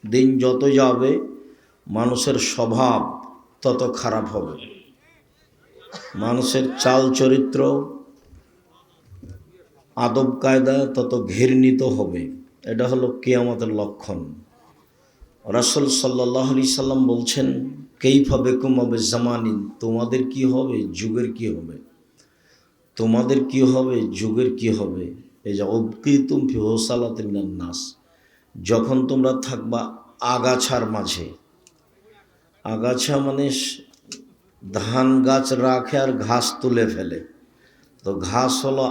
দিন যত যাবে মানুষের স্বভাব তত খারাপ হবে, মানুষের চাল চরিত্র আদব কায়দা তত ঘৃণিত হবে। এটা হলো কিয়ামতের লক্ষণ। রাসূল সাল্লাল্লাহু আলাইহি সাল্লাম বলছেন, কাইফা বিকুম বিজামানিন, তোমাদের কি হবে, যুগের কি হবে, তোমাদের কি হবে, যুগের কি হবে। এই যে উবকিতুম ফি হুসালাতিন মিনান নাস, যখন তোমরা থাকবা আগাছার মাঝে। আগাছা মানে ধান গাছ রাখে আর ঘাস তুলে ফেলে, তো ঘাস হলো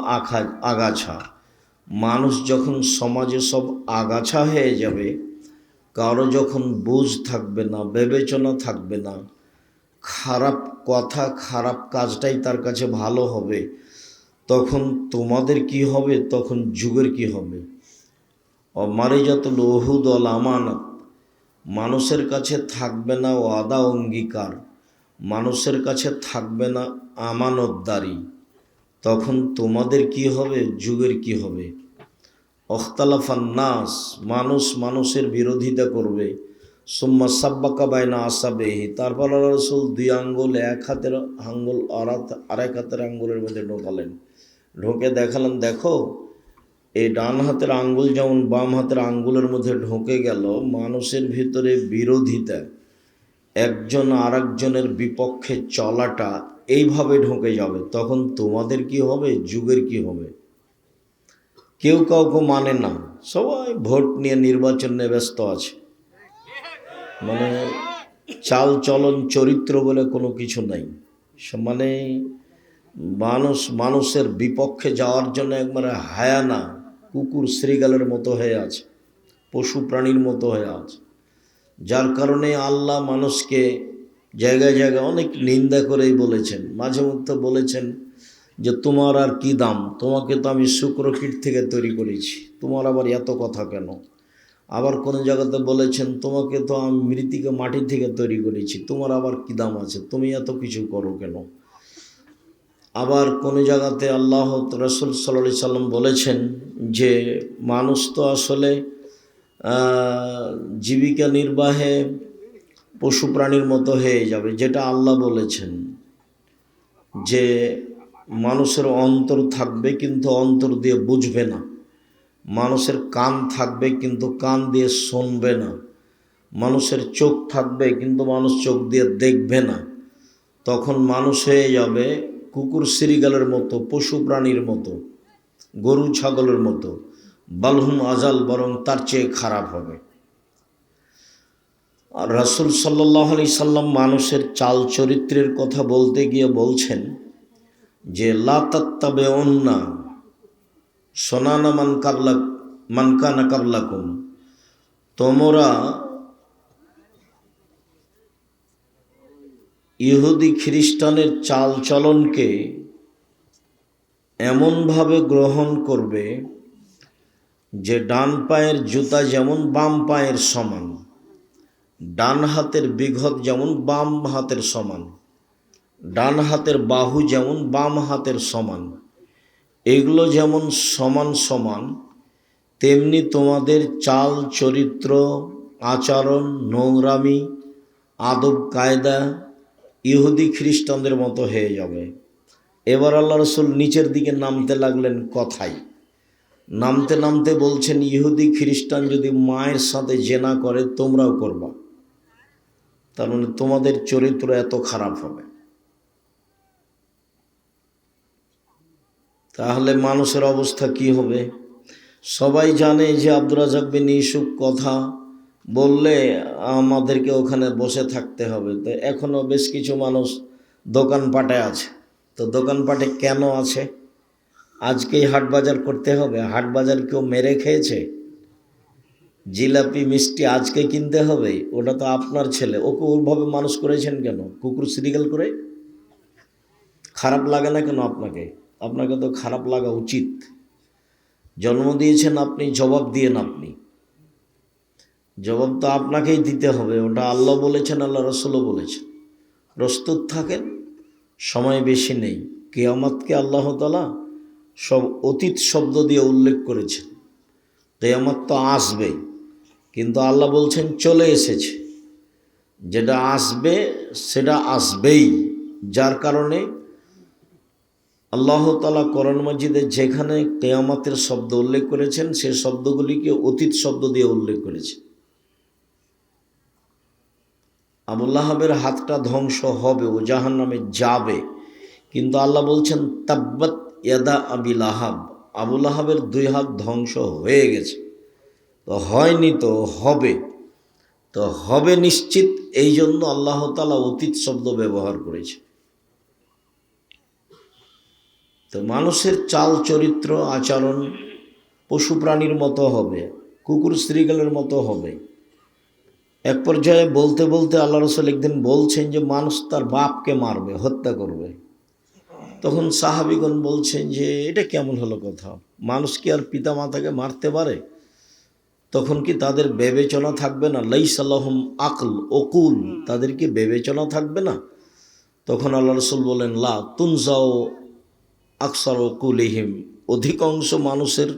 আগাছা। মানুষ যখন সমাজে সব আগাছা হয়ে যাবে, কারো যখন বুঝ থাকবে না, বিবেচনা থাকবে না, খারাপ কথা খারাপ কাজটাই তার কাছে ভালো হবে, তখন তোমাদের কি হবে, তখন যুগের কি হবে। অমারিজাতুল উহুদ ওয়াল আমানাত, মানুষের কাছে থাকবে না ওয়াদা অঙ্গীকার, মানুষের কাছে থাকবে না আমানতদারি, তখন তোমাদের কি হবে, যুগের কি হবে। অখতালাফান নাস, মানুষ মানুষের বিরোধিতা করবে। সুম্মা সাব্বাকা বাইনা আসাবেহি, তারপর আল্লাহ রাসূল দুই আঙ্গুল, এক হাতের আঙ্গুল আরেক হাতের আঙ্গুলের মধ্যে ঢোকালেন, ঢোকে দেখালেন, দেখো এই ডান হাতের আঙ্গুল যেমন বাম হাতের আঙ্গুলের মধ্যে ঢোকে গেল, মানুষের ভিতরে বিরোধিতা, একজন আরেকজনের বিপক্ষে চলাটা এইভাবে ঢোকে যাবে, তখন তোমাদের কি হবে, যুগের কি হবে। কেউ কাউকে মানে না, সবাই ভোট নিয়ে নির্বাচন নিয়ে ব্যস্ত আছে, মানে চাল চলন চরিত্র বলে কোনো কিছু নাই। মানে মানুষের বিপক্ষে যাওয়ার জন্য একবারে হায়ানা, কুকুর শ্রীগালের মতো হয়ে আছে, পশু প্রাণীর মতো হয়ে আছে। যার কারণে আল্লাহ মানুষকে জায়গায় জায়গায় অনেক নিন্দা করেই বলেছেন, মাঝে মধ্যে বলেছেন যে তোমার আর কি দাম, তোমাকে তো আমি শুক্রকীট থেকে তৈরি করেছি, তোমার আবার এত কথা কেন। আবার কোনো জায়গাতে বলেছেন, তোমাকে তো আমি মৃত্তিকা মাটি থেকে তৈরি করেছি, তোমার আবার কি দাম আছে, তুমি এত কিছু করো কেন। আবার কোনো জায়গাতে আল্লাহ রাসূল সাল্লাল্লাহু আলাইহি সাল্লাম বলেছেন যে মানুষ তো আসলে জীবিকা নির্বাহে পশু প্রাণীর মতো হয়ে যাবে, যেটা আল্লাহ বলেছেন যে মানুষের অন্তর থাকবে কিন্তু অন্তর দিয়ে বুঝবে না, মানুষের কান থাকবে কিন্তু কান দিয়ে শুনবে না, মানুষের চোখ থাকবে কিন্তু মানুষ চোখ দিয়ে দেখবে না, তখন মানুষ হয়ে যাবে কুকুর শ্রীগালের মতো, পশু প্রাণীর মতো, গরু ছাগলের মতো, বালহুম আজাল, বরং তার চেয়ে খারাপ হবে। আর রাসূল সাল্লাল্লাহু আলাইহি সাল্লাম মানুষের চাল চরিত্রের কথা বলতে গিয়ে বলছেন যে লা তাত্তাবিউন্না সুনানা মান কানা কাবলাকুম, তোমরা ইহুদি খ্রিস্টানের চাল চলনকে এমনভাবে গ্রহণ করবে যে ডান পায়ের জুতা যেমন বাম পায়ের সমান, ডান হাতের বিঘত যেমন বাম হাতের সমান, ডান হাতের বাহু যেমন বাম হাতের সমান, এগুলো যেমন সমান সমান, তেমনি তোমাদের চাল চরিত্র আচরণ নোংরামি আদব কায়দা ইহুদি খ্রিস্টানদের মতো হয়ে যাবে। এবার আল্লাহ রাসূল নিচের দিকে নামতে লাগলেন, কথাই নামতে নামতে বলছেন, ইহুদি খ্রিস্টান যদি মায়ের সাথে জেনা করে তোমরাও করবা, তার মানে তোমাদের চরিত্র এত খারাপ হবে। তাহলে মানুষের অবস্থা কি হবে। সবাই জানে যে আব্দুর রাজ্জাক বিন ইউসুফ কথা বললে আমাদেরকে ওখানে বসে থাকতে হবে, তো এখনও বেশ কিছু মানুষ দোকানপাটে আছে। তো দোকানপাটে কেন আছে, আজকেই হাট বাজার করতে হবে? হাট বাজার কেউ মেরে খেয়েছে? জিলাপি মিষ্টি আজকে কিনতে হবে? ওটা তো আপনার ছেলে, ওকে ওইভাবে মানুষ করেছেন কেন, কুকুর সিরিগাল করে? খারাপ লাগে না কেন আপনাকে? আপনাকে তো খারাপ লাগা উচিত। জন্ম দিয়েছেন আপনি, জবাব দিয়েন আপনি, জবাব তো আপনাকেই দিতে হবে। ওটা আল্লাহ বলেছেন, আল্লাহ রাসূলও বলেছেন। প্রস্তুত থাকেন, সময় বেশি নেই। কিয়ামতকে আল্লাহ তাআলা সব অতীত শব্দ দিয়ে উল্লেখ করেছেন। কিয়ামত তো আসবেই, কিন্তু আল্লাহ বলছেন চলে এসেছে, যেটা আসবে সেটা আসবেই। যার কারণে আল্লাহ তাআলা কোরআন মাজিদে যেখানে কিয়ামতের শব্দ উল্লেখ করেছেন সে শব্দগুলিকে অতীত শব্দ দিয়ে উল্লেখ করেছেন। আবু লাহাবের হাতটা ধ্বংস হবে, ও জাহান্নামে যাবে, কিন্তু আল্লাহ বলছেন তাব্বাত ইয়াদা আবি লাহাব, আবু লাহাবের দুই হাত ধ্বংস হয়ে গেছে। তো হয়নি তো হবে, তো হবে নিশ্চিত। এই জন্য আল্লাহ তাআলা অতীত শব্দ ব্যবহার করেছে। তো মানুষের চাল চরিত্র আচরণ পশু প্রাণীর মতো হবে, কুকুর শ্রীগালের মতো হবে। এক পর্যায়ে বলতে বলতে আল্লাহ রাসূল একদিন বলছেন যে মানুষ তার বাপকে মারবে, হত্যা করবে। তখন সাহাবীগণ বলছেন যে এটা কেমন হলো কথা, মানুষ কি আর পিতা মাতাকে মারতে পারে? তখন কি তাদের বিবেচনা থাকবে না? লাইসা লাহুম আকল ওকুল, তাদের কি বিবেচনা থাকবে না? তখন আল্লাহ রাসূল বলেন লা তুনজাও আকসার ওকুলিহিম, অধিকাংশ মানুষের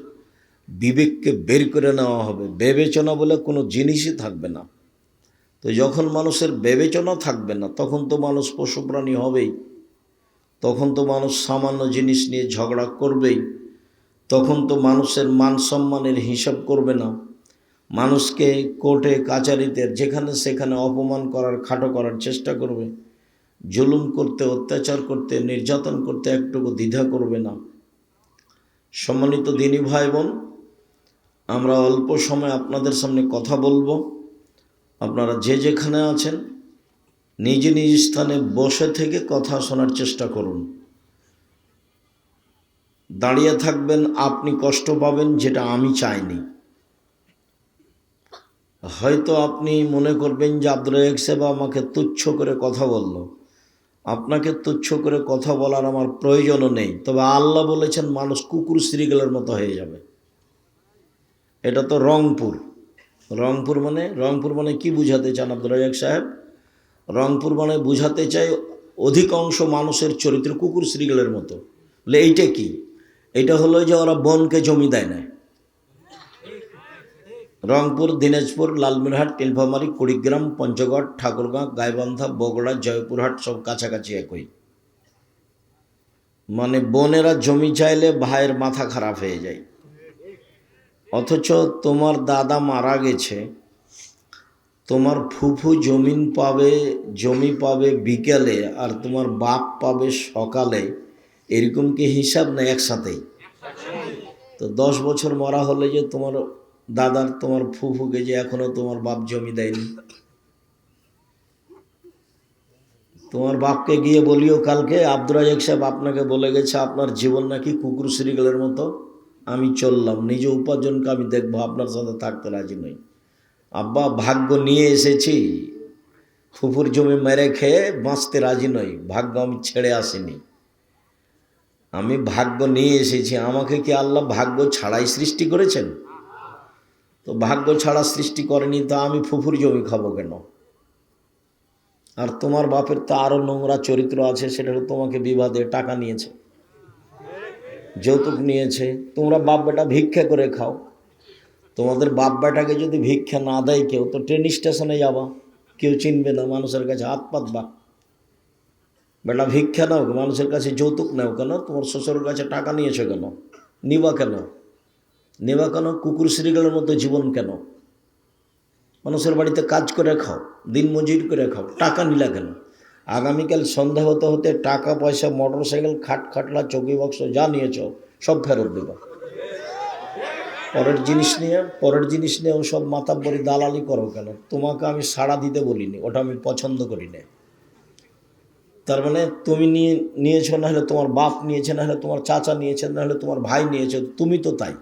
বিবেককে বের করে নেওয়া হবে, বিবেচনা বলে কোনো জিনিসই থাকবে না। তো যখন মানুষের বিবেচনা থাকবে না তখন তো মানুষ পশু প্রাণী হবেই, তখন তো মানুষ সামান্য জিনিস নিয়ে ঝগড়া করবেই, তখন তো মানুষের মান সম্মানের হিসাব করবে না, মানুষকে কোর্টে কাচারিতে যেখানে সেখানে অপমান করার খাটো করার চেষ্টা করবে, জুলুম করতে অত্যাচার করতে নির্যাতন করতে একটুকু দ্বিধা করবে না। সম্মানিত দিনী ভাই বোন, আমরা অল্প সময় আপনাদের সামনে কথা বলবো। আপনারা যে যেখানে আছেন নিজ নিজ স্থানে বসে থেকে কথা শোনার চেষ্টা করুন। দাঁড়িয়ে থাকবেন আপনি কষ্ট পাবেন, যেটা আমি চাইনি। হয়তো আপনি মনে করবেন যে আব্দুর রাজ্জাক সাহেব আমাকে তুচ্ছ করে কথা বলল। আপনাকে তুচ্ছ করে কথা বলার আমার প্রয়োজনও নেই, তবে আল্লাহ বলেছেন মানুষ কুকুর শ্রীগালের মতো হয়ে যাবে। এটা তো রংপুর, রংপুর মানে কি বুঝাতে চান আব্দুর রাজ্জাক সাহেব? রংপুর মানে বুঝাতে চাই অধিকাংশ মানুষের চরিত্র কুকুর শ্রীগালের মতো। বলে এইটা কি? এটা হলো যে ওরা বনকে জমি দেয় না। রংপুর, দিনাজপুর, লালমিরহাট, নীলফামারী, কুড়িগ্রাম, পঞ্চগড়, ঠাকুরগাঁও, গাইবান্ধা, বগুড়া, জয়পুরহাট সব কাছাকাছি একই। মানে বোনেরা জমি চাইলে ভাইয়ের মাথা খারাপ হয়ে যায়। অথচ তোমার দাদা মারা গেছে, তোমার ফুফু জমি পাবে বিকেলে, আর তোমার বাপ পাবে সকালে। এরকম কি হিসাব না একসাথেই? তো 10 বছর মরা হলে যে তোমার দাদার তোমার ফুফুকে যে এখনো তোমার বাপ জমি দেয়নি, তোমার বাপকে গিয়ে বলিও কালকে আব্দুর রাজ্জাক সাহেব আপনাকে বলে গেছে আপনার জীবন নাকি কুকুর শ্রীগালের মতো। আমি চললাম, নিজে উপার্জনকে আমি দেখবো, আপনার সাথে থাকতে রাজি নই। আব্বা ভাগ্য নিয়ে এসেছি, ফুফুর জমি মেরে খেয়ে বাঁচতে রাজি নই, ভাগ্য আমি ছেড়ে আসিনি, আমি ভাগ্য নিয়ে এসেছি। আমাকে কি আল্লাহ ভাগ্য ছাড়াই সৃষ্টি করেছেন? তো ভাগ্য ছাড়া সৃষ্টি করেনি, তো আমি ফুফুর জমি খাবো কেন? আর তোমার বাপের তো আরও নোংরা চরিত্র আছে, সেটা হলো তোমাকে বিবাহ দিয়ে টাকা নিয়েছে, যৌতুক নিয়েছে। তোমরা বাপ বেটা ভিক্ষা করে খাও, তোমাদের বাপ বেটাকে যদি ভিক্ষা না দেয় কেউ, তো ট্রেন স্টেশনে যাবা, কেউ চিনবে না, মানুষের কাছে হাত পাতবা। বেটা ভিক্ষা নাও, মানুষের কাছে যৌতুক নাও কেন? তোমার শ্বশুরের কাছে টাকা নিয়েছো কেন? নিবা কেন? কুকুর শ্রীগালের মতো জীবন কেন? মানুষের বাড়িতে কাজ করে খাও, দিন মজুরি করে খাও, টাকা নিলা কেন? আগামীকাল সন্ধ্যা হতে হতে টাকা পয়সা, মোটর সাইকেল, খাটলা, চৌকি বক্স যা নিয়েছ সব ফেরত দেবা। পরের জিনিস নিয়ে সব মাতাব্বরি দালালি করো কেন? তোমাকে আমি সাড়া দিতে বলিনি, ওটা আমি পছন্দ করি না। তার মানে তুমি নিয়েছো, না হলে তোমার বাপ নিয়েছে, না হলে তোমার চাচা নিয়েছে, না হলে তোমার ভাই নিয়েছে, তুমি তো তাই।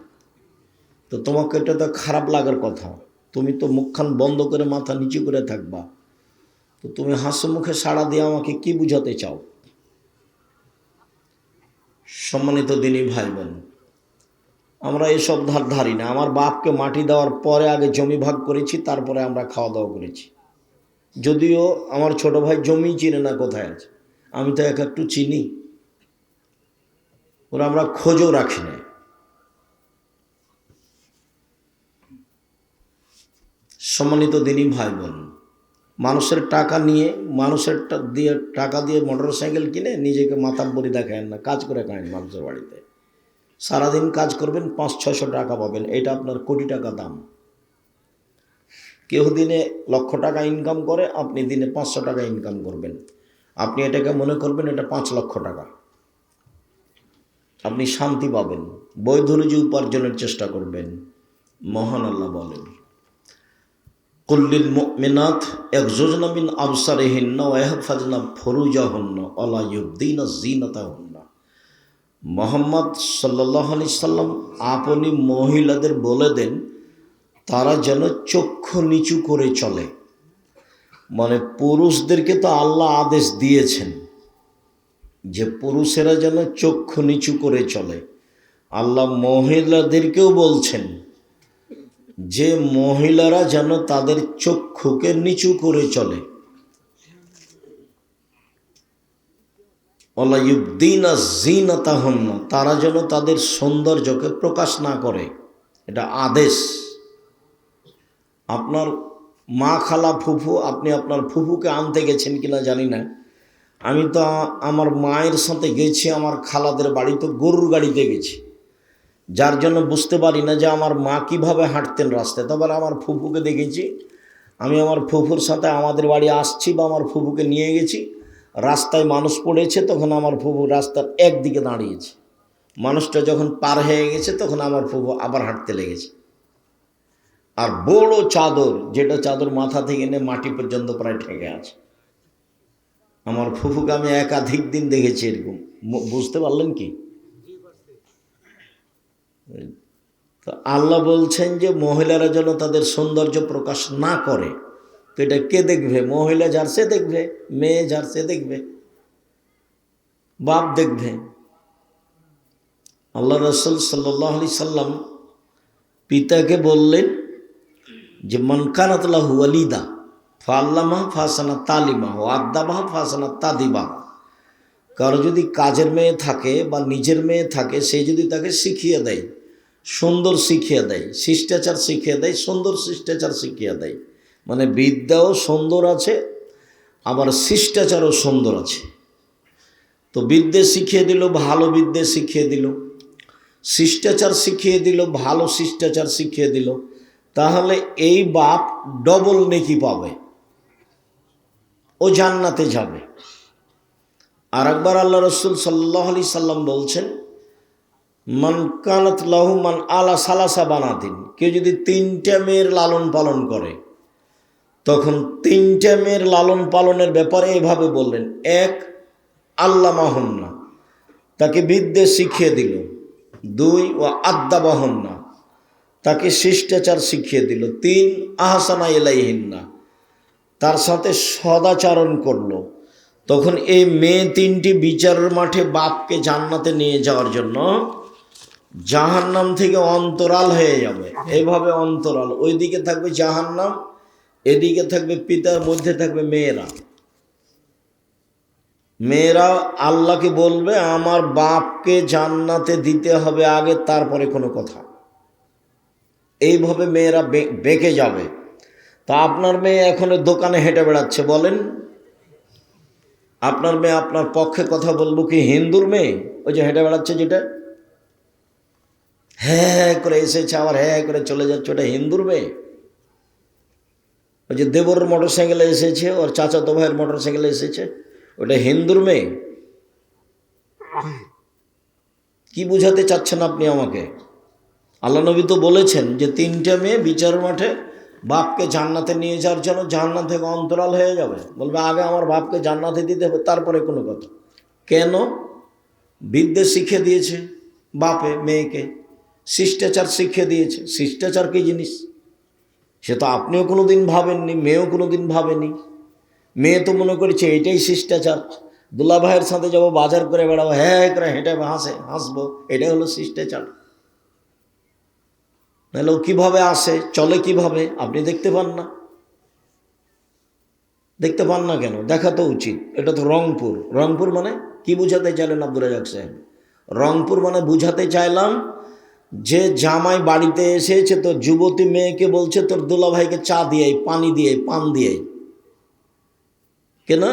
তো তোমাকে এটা তো খারাপ লাগার কথা, তুমি তো মুখখান বন্ধ করে মাথা নিচু করে থাকবা। তো তুমি হাসি মুখে সাড়া দিয়ে আমাকে কি বুঝাতে চাও? সম্মানিত দিনী ভাই বোন, আমরা এসব ধারি না। আমার বাপকে মাটি দেওয়ার পরে আগে জমি ভাগ করেছি, তারপরে আমরা খাওয়া দাওয়া করেছি। যদিও আমার ছোট ভাই জমি চিনে না কোথায় আছে, আমি তো একটু চিনি, ওরা আমরা খোঁজও রাখি না। সম্মানিত দিনী ভাই বোন, মানুষের টাকা নিয়ে টাকা দিয়ে মোটর সাইকেল কিনে নিজেকে মাতাব্বরি দেখায় না, কাজ করে খায় মানুষের বাড়িতে। সারাদিন কাজ করবেন, 500-600 টাকা পাবেন, এটা আপনার কোটি টাকা দাম। কেউ দিনে 1,00,000 টাকা ইনকাম করে, আপনি দিনে 500 টাকা ইনকাম করবেন। আপনি এটাকে মনে করবেন এটা 5 লক্ষ টাকা। আপনি শান্তি পাবেন, বৈধ রুজি উপার্জনের চেষ্টা করবেন। মহান আল্লাহ বলেন, কুল্লিল মুমিনাত ইয়াগযুযনা মিন আবসারিহিন্না ওয়া ইয়াহফাযনা ফুরুজাহুন্না ওয়া লা ইউবদিনা যিনাতাহুন্না। মুহাম্মদ সাল্লাল্লাহু আলাইহি সাল্লাম আপনি মহিলাদের বলে দেন তারা যেন চক্ষু নিচু করে চলে। মানে পুরুষদেরকে তো আল্লাহ আদেশ দিয়েছেন যে পুরুষেরা যেন চক্ষু নিচু করে চলে। আল্লাহ মহিলাদেরকেও বলছেন যে মহিলারা যেন তাদের চক্ষুকে নিচু করে চলে। ওয়ালা ইউবদিনা যিনাতাহুন্না, তারা যেন তাদের সৌন্দর্যকে প্রকাশ না করে, এটা আদেশ। আপনার মা, খালা, ফুফু, আপনি আপনার ফুফুকে আনতে গেছেন কিনা জানি না, আমি তো আমার মায়ের সাথে গেছি আমার খালাদের বাড়ি, তো গরুর গাড়িতে গেছি, যার জন্য বুঝতে পারি না যে আমার মা কিভাবে হাঁটতেন রাস্তায়। তবে আমার ফুফুকে দেখেছি, আমি আমার ফুফুর সাথে আমাদের বাড়ি আসছি বা আমার ফুফুকে নিয়ে গেছি, রাস্তায় মানুষ পড়েছে, তখন আমার ফুফু রাস্তার একদিকে দাঁড়িয়েছে। মানুষটা যখন পার হয়ে গেছে তখন আমার ফুফু আবার হাঁটতে লেগেছে। আর বড় চাদর, যেটা চাদর মাথা থেকে এনে মাটি পর্যন্ত প্রায় ঠেকে আছে। আমার ফুফুকে আমি একাধিক দিন দেখেছি এরকম। বুঝতে পারলেন কি? তো আল্লাহ বলছেন যে মহিলারা যেন তাদের সৌন্দর্য প্রকাশ না করে। তো এটা কে দেখবে? মহিলা যার সে দেখবে, মেয়ে যার সে দেখবে, বাপ দেখবে। আল্লাহ রাসূল সাল্লাল্লাহু আলাইহি সাল্লাম পিতাকে বললেন যে মান কানাত লাহু ওয়ালিদা ফাআল্লামা ফাসানা তালিমা ওয়া আদাবা ফাসানা তাদিবা। কারো যদি কাজের মেয়ে থাকে বা নিজের মেয়ে থাকে, সে যদি তাকে শিখিয়ে দেয়, সুন্দর শিখিয়ে দেয়, শিষ্টাচার শিখিয়ে দেয়, সুন্দর শিষ্টাচার শিখিয়ে দেয়, মানে বিদ্যাও সুন্দর আছে আবার শিষ্টাচারও সুন্দর আছে। তো বিদ্যে শিখিয়ে দিল, ভালো বিদ্যে শিখিয়ে দিল, শিষ্টাচার শিখিয়ে দিল, ভালো শিষ্টাচার শিখিয়ে দিল, তাহলে এই বাপ ডবল নেকি পাবে, ও জান্নাতে যাবে। আর একবার আল্লাহ রাসূল সাল্লাল্লাহু আলাইহি সাল্লাম বলছেন মান কানাত লাহু মান আলা সালাসা বানাতিন, কেউ যদি 3টা মেয়ের লালন পালন করে, তখন 3টা মেয়ের লালন পালনের ব্যাপারে এভাবে বললেন, 1 আল্লামাহুন্না, তাকে বিদ্যে শিখিয়ে দিল, 2 ও আদাবাহুন্না, তাকে শিষ্টাচার শিখিয়ে দিল, 3 আহসানা ইলাইহিন্না, তার সাথে সদাচরণ করলো। তখন এই মেয়ে 3টি বিচারের মাঠে বাপকে জান্নাতে নিয়ে যাওয়ার জন্য জাহান্নাম থেকে অন্তরাল হয়ে যাবে। এইভাবে অন্তরাল, ওইদিকে থাকবে জাহান্নাম, এদিকে থাকবে পিতার, মধ্যে থাকবে মেয়েরা। মেয়েরা আল্লাহকে বলবে আমার বাপকে জান্নাতে দিতে হবে আগে, তারপরে কোনো কথা। এইভাবে মেয়েরা বেঁকে যাবে। তা আপনার মেয়ে এখন দোকানে হেঁটে বেড়াচ্ছে, বলেন আপনার মেয়ে আপনার পক্ষে কথা বলবো কি হিন্দুর মেয়ে? ওই যে হেঁটে বেড়াচ্ছে, যেটা হ্যাঁ করে এসেছে আবার হ্যাঁ করে চলে যাচ্ছে, ওটা হিন্দুর মেয়ে? ওই যে দেবর মোটর সাইকেলে এসেছে, ওর চাচাতো ভাইয়ের মোটর সাইকেলে এসেছে, ওটা হিন্দুর মেয়ে? কি বুঝাতে চাচ্ছেন আপনি আমাকে? আল্লাহ নবী তো বলেছেন যে 3টা মেয়ে বিচার মাঠে বাপকে জান্নাতে নিয়ে যাওয়ার জন্য জান্নাত থেকে অন্তরাল হয়ে যাবে, বলবে আগে আমার বাপকে জান্নাতে দিতে হবে, তারপরে কোনো কথা। কেন? বিদ্যে শিখিয়ে দিয়েছে বাপে মেয়েকে, শিষ্টাচার শিখিয়ে দিয়েছে। শিষ্টাচার কী জিনিস সে তো আপনিও কোনো দিন ভাবেননি, মেয়েও কোনো দিন ভাবেনি। মেয়ে তো মনে করেছে এটাই শিষ্টাচার, দুলা ভাইয়ের সাথে যাবো, বাজার করে বেড়াবো, হ্যাঁ করে হেঁটে হাসবো, এটাই হলো শিষ্টাচার। নাহলে ও কীভাবে আসে, চলে কিভাবে? আপনি দেখতে পান না? দেখতে পান না কেন? দেখা তো উচিত। এটা তো রংপুর। রংপুর মানে কি বুঝাতে চাইলেন আব্দুর রাজ্জাক সাহেব? রংপুর মানে বুঝাতে চাইলাম যে জামাই বাড়িতে এসেছে তো যুবতী মেয়েকে বলছে তোর দুলাভাইকে চা দিয়ে পানি দিয়ে পান দিয়ে, কেন?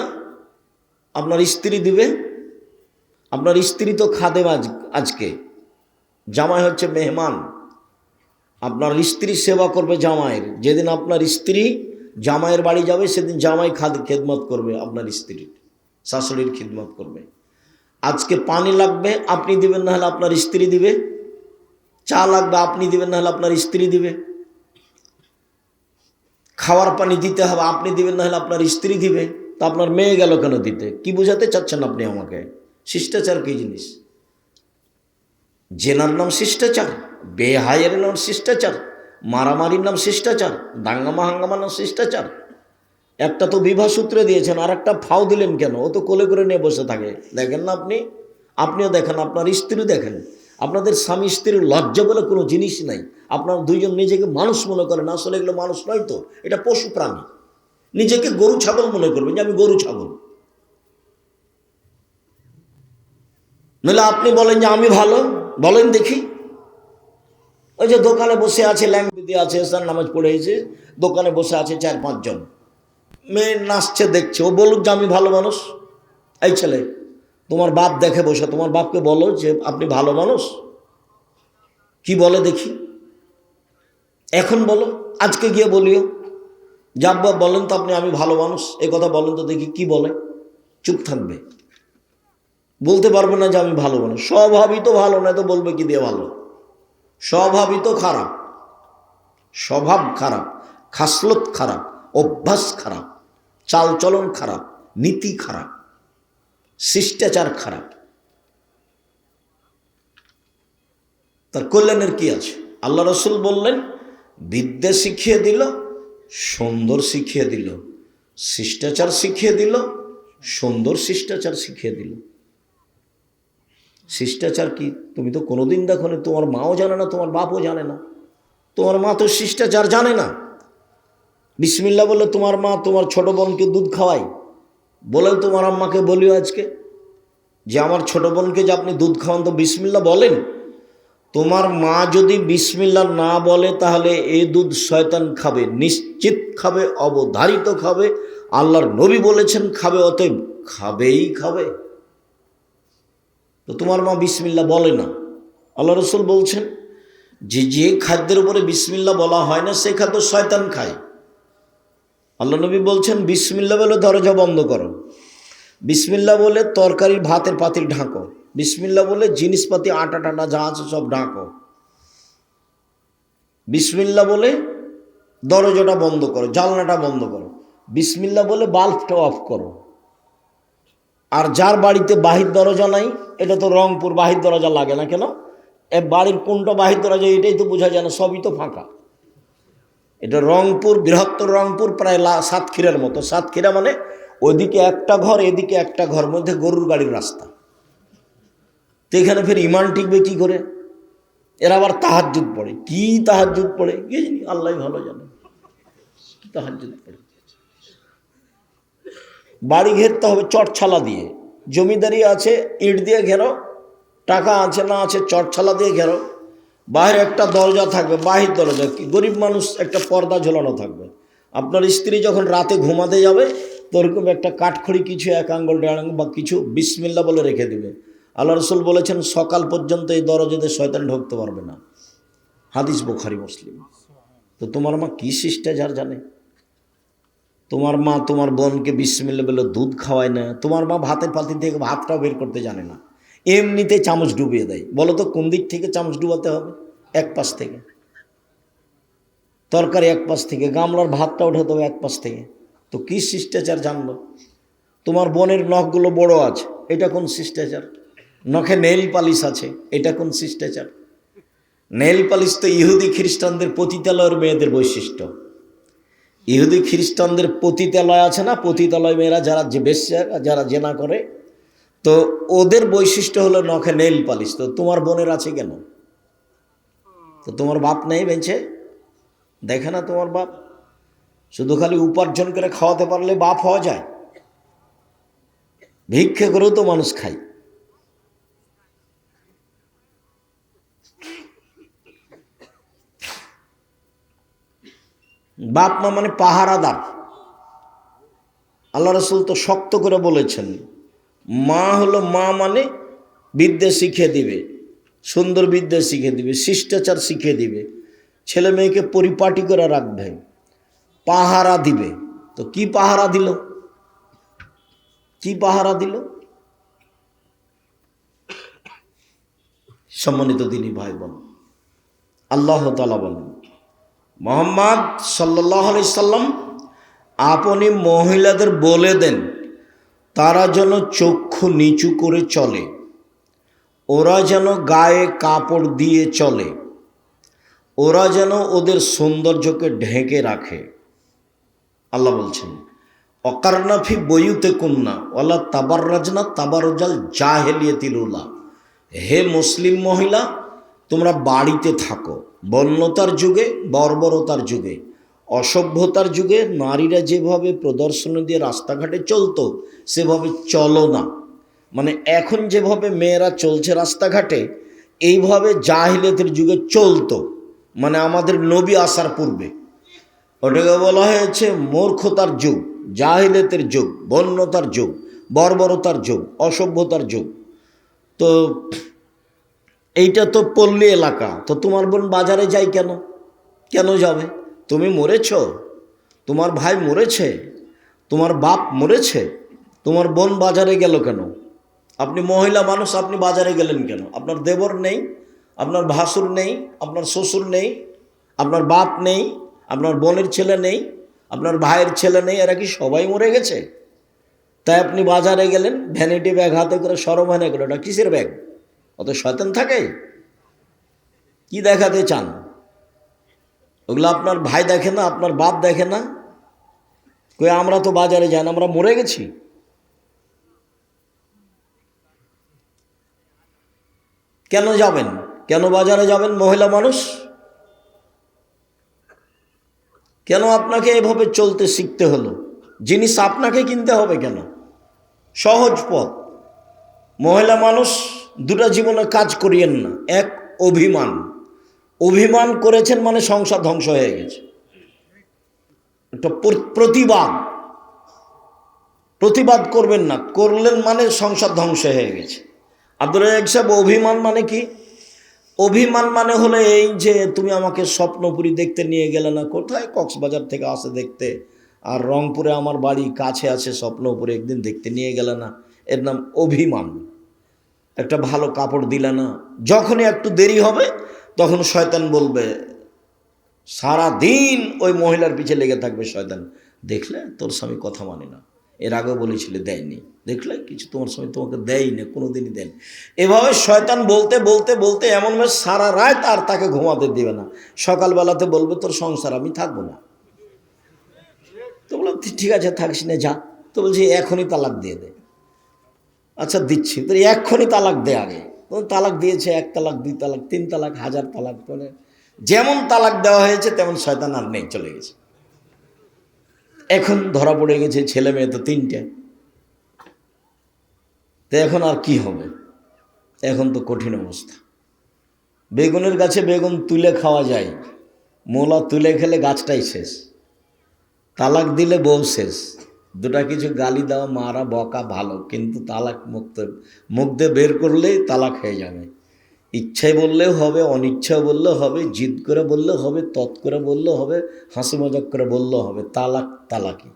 আপনার স্ত্রী দিবে, আপনার স্ত্রী তো খাদেম আজকে, জামাই হচ্ছে মেহমান, আপনার স্ত্রী সেবা করবে জামাইয়ের। যেদিন আপনার স্ত্রী জামাইয়ের বাড়ি যাবে সেদিন জামাই খেদমত করবে, আপনার স্ত্রীর শাশুড়ির খিদমত করবে। আজকে পানি লাগবে আপনি দিবেন, না হলে আপনার স্ত্রী দিবে। চা লাগবে আপনি দিবেন, না হলে আপনার স্ত্রী দিবে। খাওয়ার পানি দিতে হবে আপনি দিবেন, না হলে আপনার স্ত্রী দিবে। তা আপনার মেয়ে গেল কেন দিতে? কি বোঝাতে চাচ্ছেন আপনি আমাকে? শিষ্টাচার কি জিনিস? জেনার নাম শিষ্টাচার, বেহায়ের নাম শিষ্টাচার, মারামারির নাম শিষ্টাচার, দাঙ্গামা হাঙ্গামার নাম শিষ্টাচার। একটা তো বিবাহ সূত্রে দিয়েছেন, আর একটা ফাও দিলেন কেন? ও তো কোলে করে নিয়ে বসে থাকে, দেখেন না আপনি? আপনিও দেখেন, আপনার স্ত্রী দেখেন। আপনাদের স্বামী স্ত্রীর লজ্জা বলে কোনো জিনিস নাই। আপনার দুইজন নিজেকে মানুষ মনে করেন, আসলে এগুলো মানুষ নয় তো, এটা পশু প্রাণী। নিজেকে গরু ছাগল মনে করবেন যে আমি গরু ছাগল। নইলে আপনি বলেন যে আমি ভালো, বলেন দেখি। ওই যে দোকানে বসে আছে, ল্যাঙ্গুয়েজ দিয়ে আছে, এসার নামাজ পড়ে এসে দোকানে বসে আছে 4-5 জন, মেয়ে নাচছে দেখছে, ও বলুক যে আমি ভালো মানুষ। এই ছেলে, তোমার বাপ দেখে বসে, তোমার বাপকে বলো যে আপনি ভালো মানুষ। কি বলে দেখি, এখন বলো, আজকে গিয়ে বলিও যে আব্বা বলেন তো আপনি আমি ভালো মানুষ, এই কথা বলেন তো দেখি কি বলে। চুপ থাকবে, বলতে পারবে না যে আমি ভালো মানুষ। স্বভাবই তো ভালো না, তো বলবে কি দিয়ে ভালো? স্বভাবই তো খারাপ, স্বভাব খারাপ, খাসলত খারাপ, অভ্যাস খারাপ, চালচলন খারাপ, নীতি খারাপ, শিষ্টাচার খারাপ। তার কল্যাণের কি আছে? আল্লাহ রসুল বললেন বিদ্যা শিখিয়ে দিল, সুন্দর শিখিয়ে দিল, শিষ্টাচার শিখিয়ে দিল, সুন্দর শিষ্টাচার শিখিয়ে দিল। শিষ্টাচার কি তুমি তো কোনোদিন দেখো না, তোমার মাও জানে না, তোমার বাপও জানে না। তোমার মা তো শিষ্টাচার জানে না। বিসমিল্লাহ বলে তোমার মা তোমার ছোট বোনকে দুধ খাওয়ায়, বলে তোমার আম্মাকে বলিও আজকে যে আমার ছোট বোনকে যে আপনি দুধ খাওয়ান, তো বিসমিল্লাহ বলেন। তোমার মা যদি বিসমিল্লাহ না বলে তাহলে এই দুধ শয়তান খাবে, নিশ্চিত খাবে, অবধারিত খাবে। আল্লাহর নবী বলেছেন খাবে, অতএব খাবেই খাবে। তো তোমার মা বিসমিল্লাহ বলে না। আল্লাহ রসুল বলছেন যে যে খাদ্যের উপরে বিসমিল্লাহ বলা হয় না সে খাদ্য শয়তান খায়। আল্লাহ নবী বলছেন বিসমিল্লাহ বলে দরজা বন্ধ করো, বিসমিল্লাহ বলে তরকারি ভাতের পাতিল ঢাকো, বিসমিল্লাহ বলে জিনিসপাতি আটা টাটা যা আছে সব ঢাকো, বিসমিল্লাহ বলে দরজাটা বন্ধ করো, জানলাটা বন্ধ করো, বিসমিল্লাহ বলে বাল্বটা অফ করো। আর যার বাড়িতে বাহির দরজা নাই, এটা তো রংপুর, বাহির দরজা লাগে না কেন? এ বাড়ির কোনটা বাহির দরজা এটাই তো বোঝা যায় না, সবই তো ফাঁকা। এটা রংপুর, বৃহত্তর রংপুর, প্রায় সাতক্ষীরার মতো। সাতক্ষীরা মানে ওইদিকে একটা ঘর, এদিকে একটা ঘর, মধ্যে গরুর গাড়ির রাস্তা। তো এখানে ফের ইমান টিকবে কি করে? এরা আবার তাহাজ্জুদ পড়ে। কি তাহাজ্জুদ পড়ে কি জানি, আল্লাহ ভালো জানে কি তাহাজ্জুদ পড়ে। বাড়ি ঘেরতে হবে চটছালা দিয়ে, জমিদারি আছে ইট দিয়ে ঘেরো, টাকা আছে না আছে চটছালা দিয়ে ঘেরো। বাইরে একটা দরজা থাকবে, বাহির দরজা, কি গরিব মানুষ একটা পর্দা ঝোলানো থাকবে। আপনার স্ত্রী যখন রাতে ঘুমাতে যাবে তো ওরকম একটা কাঠখড়ি কিছু 1 আঙ্গুল 1.5 আঙ্গুল বা কিছু বিসমিল্লাহ বলে রেখে দিবে। আল্লাহ রসুল বলেছেন সকাল পর্যন্ত এই দরজাতে শয়তান ঢুকতে পারবে না। হাদিস বুখারী মুসলিম। তো তোমার মা কি শিষ্টাচার জানে? তোমার মা তোমার বোনকে বিসমিল্লাহ বলে দুধ খাওয়ায় না। তোমার মা ভাতের পাতিল থেকে ভাতটাও বের করতে জানে না, এমনিতে চামচ ডুবিয়ে দেয়। বলো তো কোন দিক থেকে চামচ ডুবাতে হবে? এক পাশ থেকে। তরকারি এক পাশ থেকে, গামলার ভাতটা উঠাতে হবে এক পাশ থেকে। তো কি শিষ্টাচার জানলো? তোমার বোনের নখগুলো বড় আছে, এটা কোন শিষ্টাচার? নখে নেল পালিশ আছে, এটা কোন শিষ্টাচার? নেল পালিশ তো ইহুদি খ্রিস্টানদের পতিতালয়ের মেয়েদের বৈশিষ্ট্য। ইহুদি খ্রিস্টানদের পতিতালয় আছে না, পতিতালয় মেয়েরা যারা যে বেশ্যা, যারা জেনা করে, তো ওদের বৈশিষ্ট্য হলো নখে নেল পালিশ। তো তোমার বোনের আছে কেন? তো তোমার বাপ নেই বেঁচে? দেখে না তোমার বাপ? শুধু খালি উপার্জন করে খাওয়াতে পারলে বাপ হওয়া যায়? ভিক্ষে করেও তো মানুষ খায়। বাপ মা মানে পাহারাদার। আল্লাহ রাসূল তো শক্ত করে বলেছেন, মা হলো মা মানে বিদ্যা শিখিয়ে দিবে, সুন্দর বিদ্যা শিখিয়ে দিবে, শিষ্টাচার শিখিয়ে দিবে, ছেলে মেয়েকে পরিপাটি করে রাখবে, পাহারা দিবে। তো কি পাহারা দিল? কি পাহারা দিল? সম্মানিত দিনী ভাই বোন, আল্লাহ তাআলা বলেন, মুহাম্মদ সাল্লাল্লাহু আলাইহি সাল্লাম আপনি মহিলাদের বলে দেন তারা যেন চক্ষু নিচু করে চলে, ওরা যেন গায়ে কাপড় দিয়ে চলে, ওরা যেন ওদের সৌন্দর্যকে ঢেকে রাখে। আল্লাহ বলছেন, অকারনা ফি বুয়ুতিকুন্না ওয়ালা তাবাররাজনা তাবারুজাল জাহিলিয়াতিল উলা। হে মুসলিম মহিলা, তোমরা বাড়িতে থাকো। বন্যতার যুগে, বর্বরতার যুগে, অসভ্যতার যুগে নারীরা যেভাবে প্রদর্শনী দিয়ে রাস্তাঘাটে চলতো সেভাবে চলো না। মানে এখন যেভাবে মেয়েরা চলছে রাস্তাঘাটে, এইভাবে জাহিলিয়াতের যুগে চলতো, মানে আমাদের নবী আসার পূর্বে। ওটাকে বলা হয়েছে মূর্খতার যুগ, জাহিলিয়াতের যুগ, বন্যতার যুগ, বর্বরতার যুগ, অসভ্যতার যুগ। তো এইটা তো পল্লী এলাকা। তো তোমার বোন বাজারে যায় কেন? কেন যাবে? তুমি মরেছ, তোমার ভাই মরেছে, তোমার বাপ মরেছে, তোমার বোন বাজারে গেল কেন? আপনি মহিলা মানুষ, আপনি বাজারে গেলেন কেন? আপনার দেবর নেই, আপনার ভাসুর নেই, আপনার শ্বশুর নেই, আপনার বাপ নেই, আপনার বোনের ছেলে নেই, আপনার ভাইয়ের ছেলে নেই, এরা কি সবাই মরে গেছে? তাই আপনি বাজারে গেলেন ভ্যানিটি ব্যাগ হাতে করে, সরভানে করে। ওটা কিসের ব্যাগ? অত শয়তান থাকে? কি দেখাতে চান? ওগুলো আপনার ভাই দেখে না, আপনার বাপ দেখে না? কই আমরা তো বাজারে যাই না, আমরা মরে গেছি। কেন যাবেন? কেন বাজারে যাবেন মহিলা মানুষ? কেন আপনাকে এভাবে চলতে শিখতে হলো? জিনিস আপনাকে কিনতে হবে কেন? সহজ পথ। মহিলা মানুষ দুটা জীবনে কাজ করিয়েন না। এক, অভিমান। অভিমান করেছেন মানে সংসার ধ্বংস হয়ে গেছে। একটা প্রতিবাদ, প্রতিবাদ করবেন না, করলেন মানে সংসার ধ্বংস হয়ে গেছে। আব্দুর রাজ্জাক সাহেব, অভিমান মানে কি? অভিমান মানে হলো এই যে তুমি আমাকে স্বপ্নপুরী দেখতে নিয়ে গেলে না, কোথায় কক্সবাজার থেকে আসে দেখতে, আর রংপুরে আমার বাড়ি কাছে আছে, স্বপ্নপুরে একদিন দেখতে নিয়ে গেলে না, এর নাম অভিমান। একটা ভালো কাপড় দিলে না, যখনই একটু দেরি হবে তখন শয়তান বলবে, সারা দিন ওই মহিলার পিছে লেগে থাকবে শয়তান, দেখলে তোর স্বামী কথা মানে না, এর আগেও বলেছিলে দেয়নি, দেখলে কিছু তোমার স্বামী তোমাকে দেয়ই না, কোনো দিনই দেন। এভাবে শয়তান বলতে বলতে বলতে এমনভাবে সারা রাত আর তাকে ঘুমাতে দেবে না। সকালবেলাতে বলবে তোর সংসার আমি থাকবো না। তো বললাম ঠিক আছে থাকিস না, যা। তো বলছি এখনই তালাক দিয়ে দে। আচ্ছা দিচ্ছি, তো এক্ষুনি তালাক দে। আগে তালাক দিয়েছে, 1 তালাক, 2 তালাক, 3 তালাক, 1000 তালাক, মানে যেমন তালাক দেওয়া হয়েছে তেমন শয়তান আর নেই, চলে গেছে। এখন ধরা পড়ে গেছে, ছেলে মেয়ে তো 3টে। তো এখন আর কি হবে? এখন তো কঠিন অবস্থা। বেগুনের গাছে বেগুন তুলে খাওয়া যায়, মোলা তুলে খেলে গাছটাই শেষ। তালাক দিলে বউ শেষ। দুটা কিছু গালি দেওয়া, মারা, বকা ভালো, কিন্তু তালাক মুখ দিয়ে বের করলেই তালাক হয়ে যাবে। ইচ্ছায় বললেও হবে, অনিচ্ছায় বললেও হবে, জিদ করে বললেও হবে, তৎ করে বললেও হবে, হাসি মজাক করে বললেও হবে, তালাক তালাকি।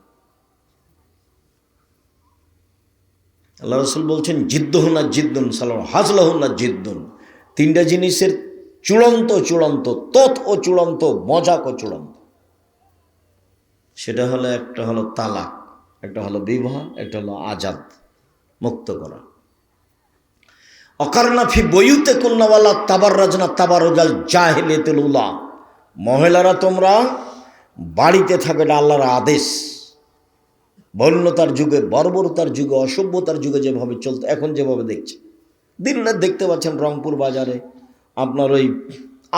আল্লাহ রসুল বলছেন জিদ্দুন আর জিদ্দুন সালাম হাজলাহুন আর জিদ্দুন। 3টা জিনিসের চূড়ান্ত চূড়ান্ত, তৎ ও চূড়ান্ত, মজাক ও চূড়ান্ত। সেটা হলো, একটা হলো তালাক, একটা হলো বিবাহ, একটা হলো আজাদ, মুক্ত করা। অকারনা ফি বুয়ুতিকুন্না ওয়ালা তাবাররাজনা তাবারুজাল জাহিলিয়াতিল উলা। মহিলারা তোমরা বাড়িতে থাকবে, এটা আল্লাহর আদেশ। বন্যতার যুগে, বর্বরতার যুগে, অসভ্যতার যুগে যেভাবে চলতো, এখন যেভাবে দেখছে, দিনরাত দেখতে পাচ্ছেন রংপুর বাজারে, আপনার ওই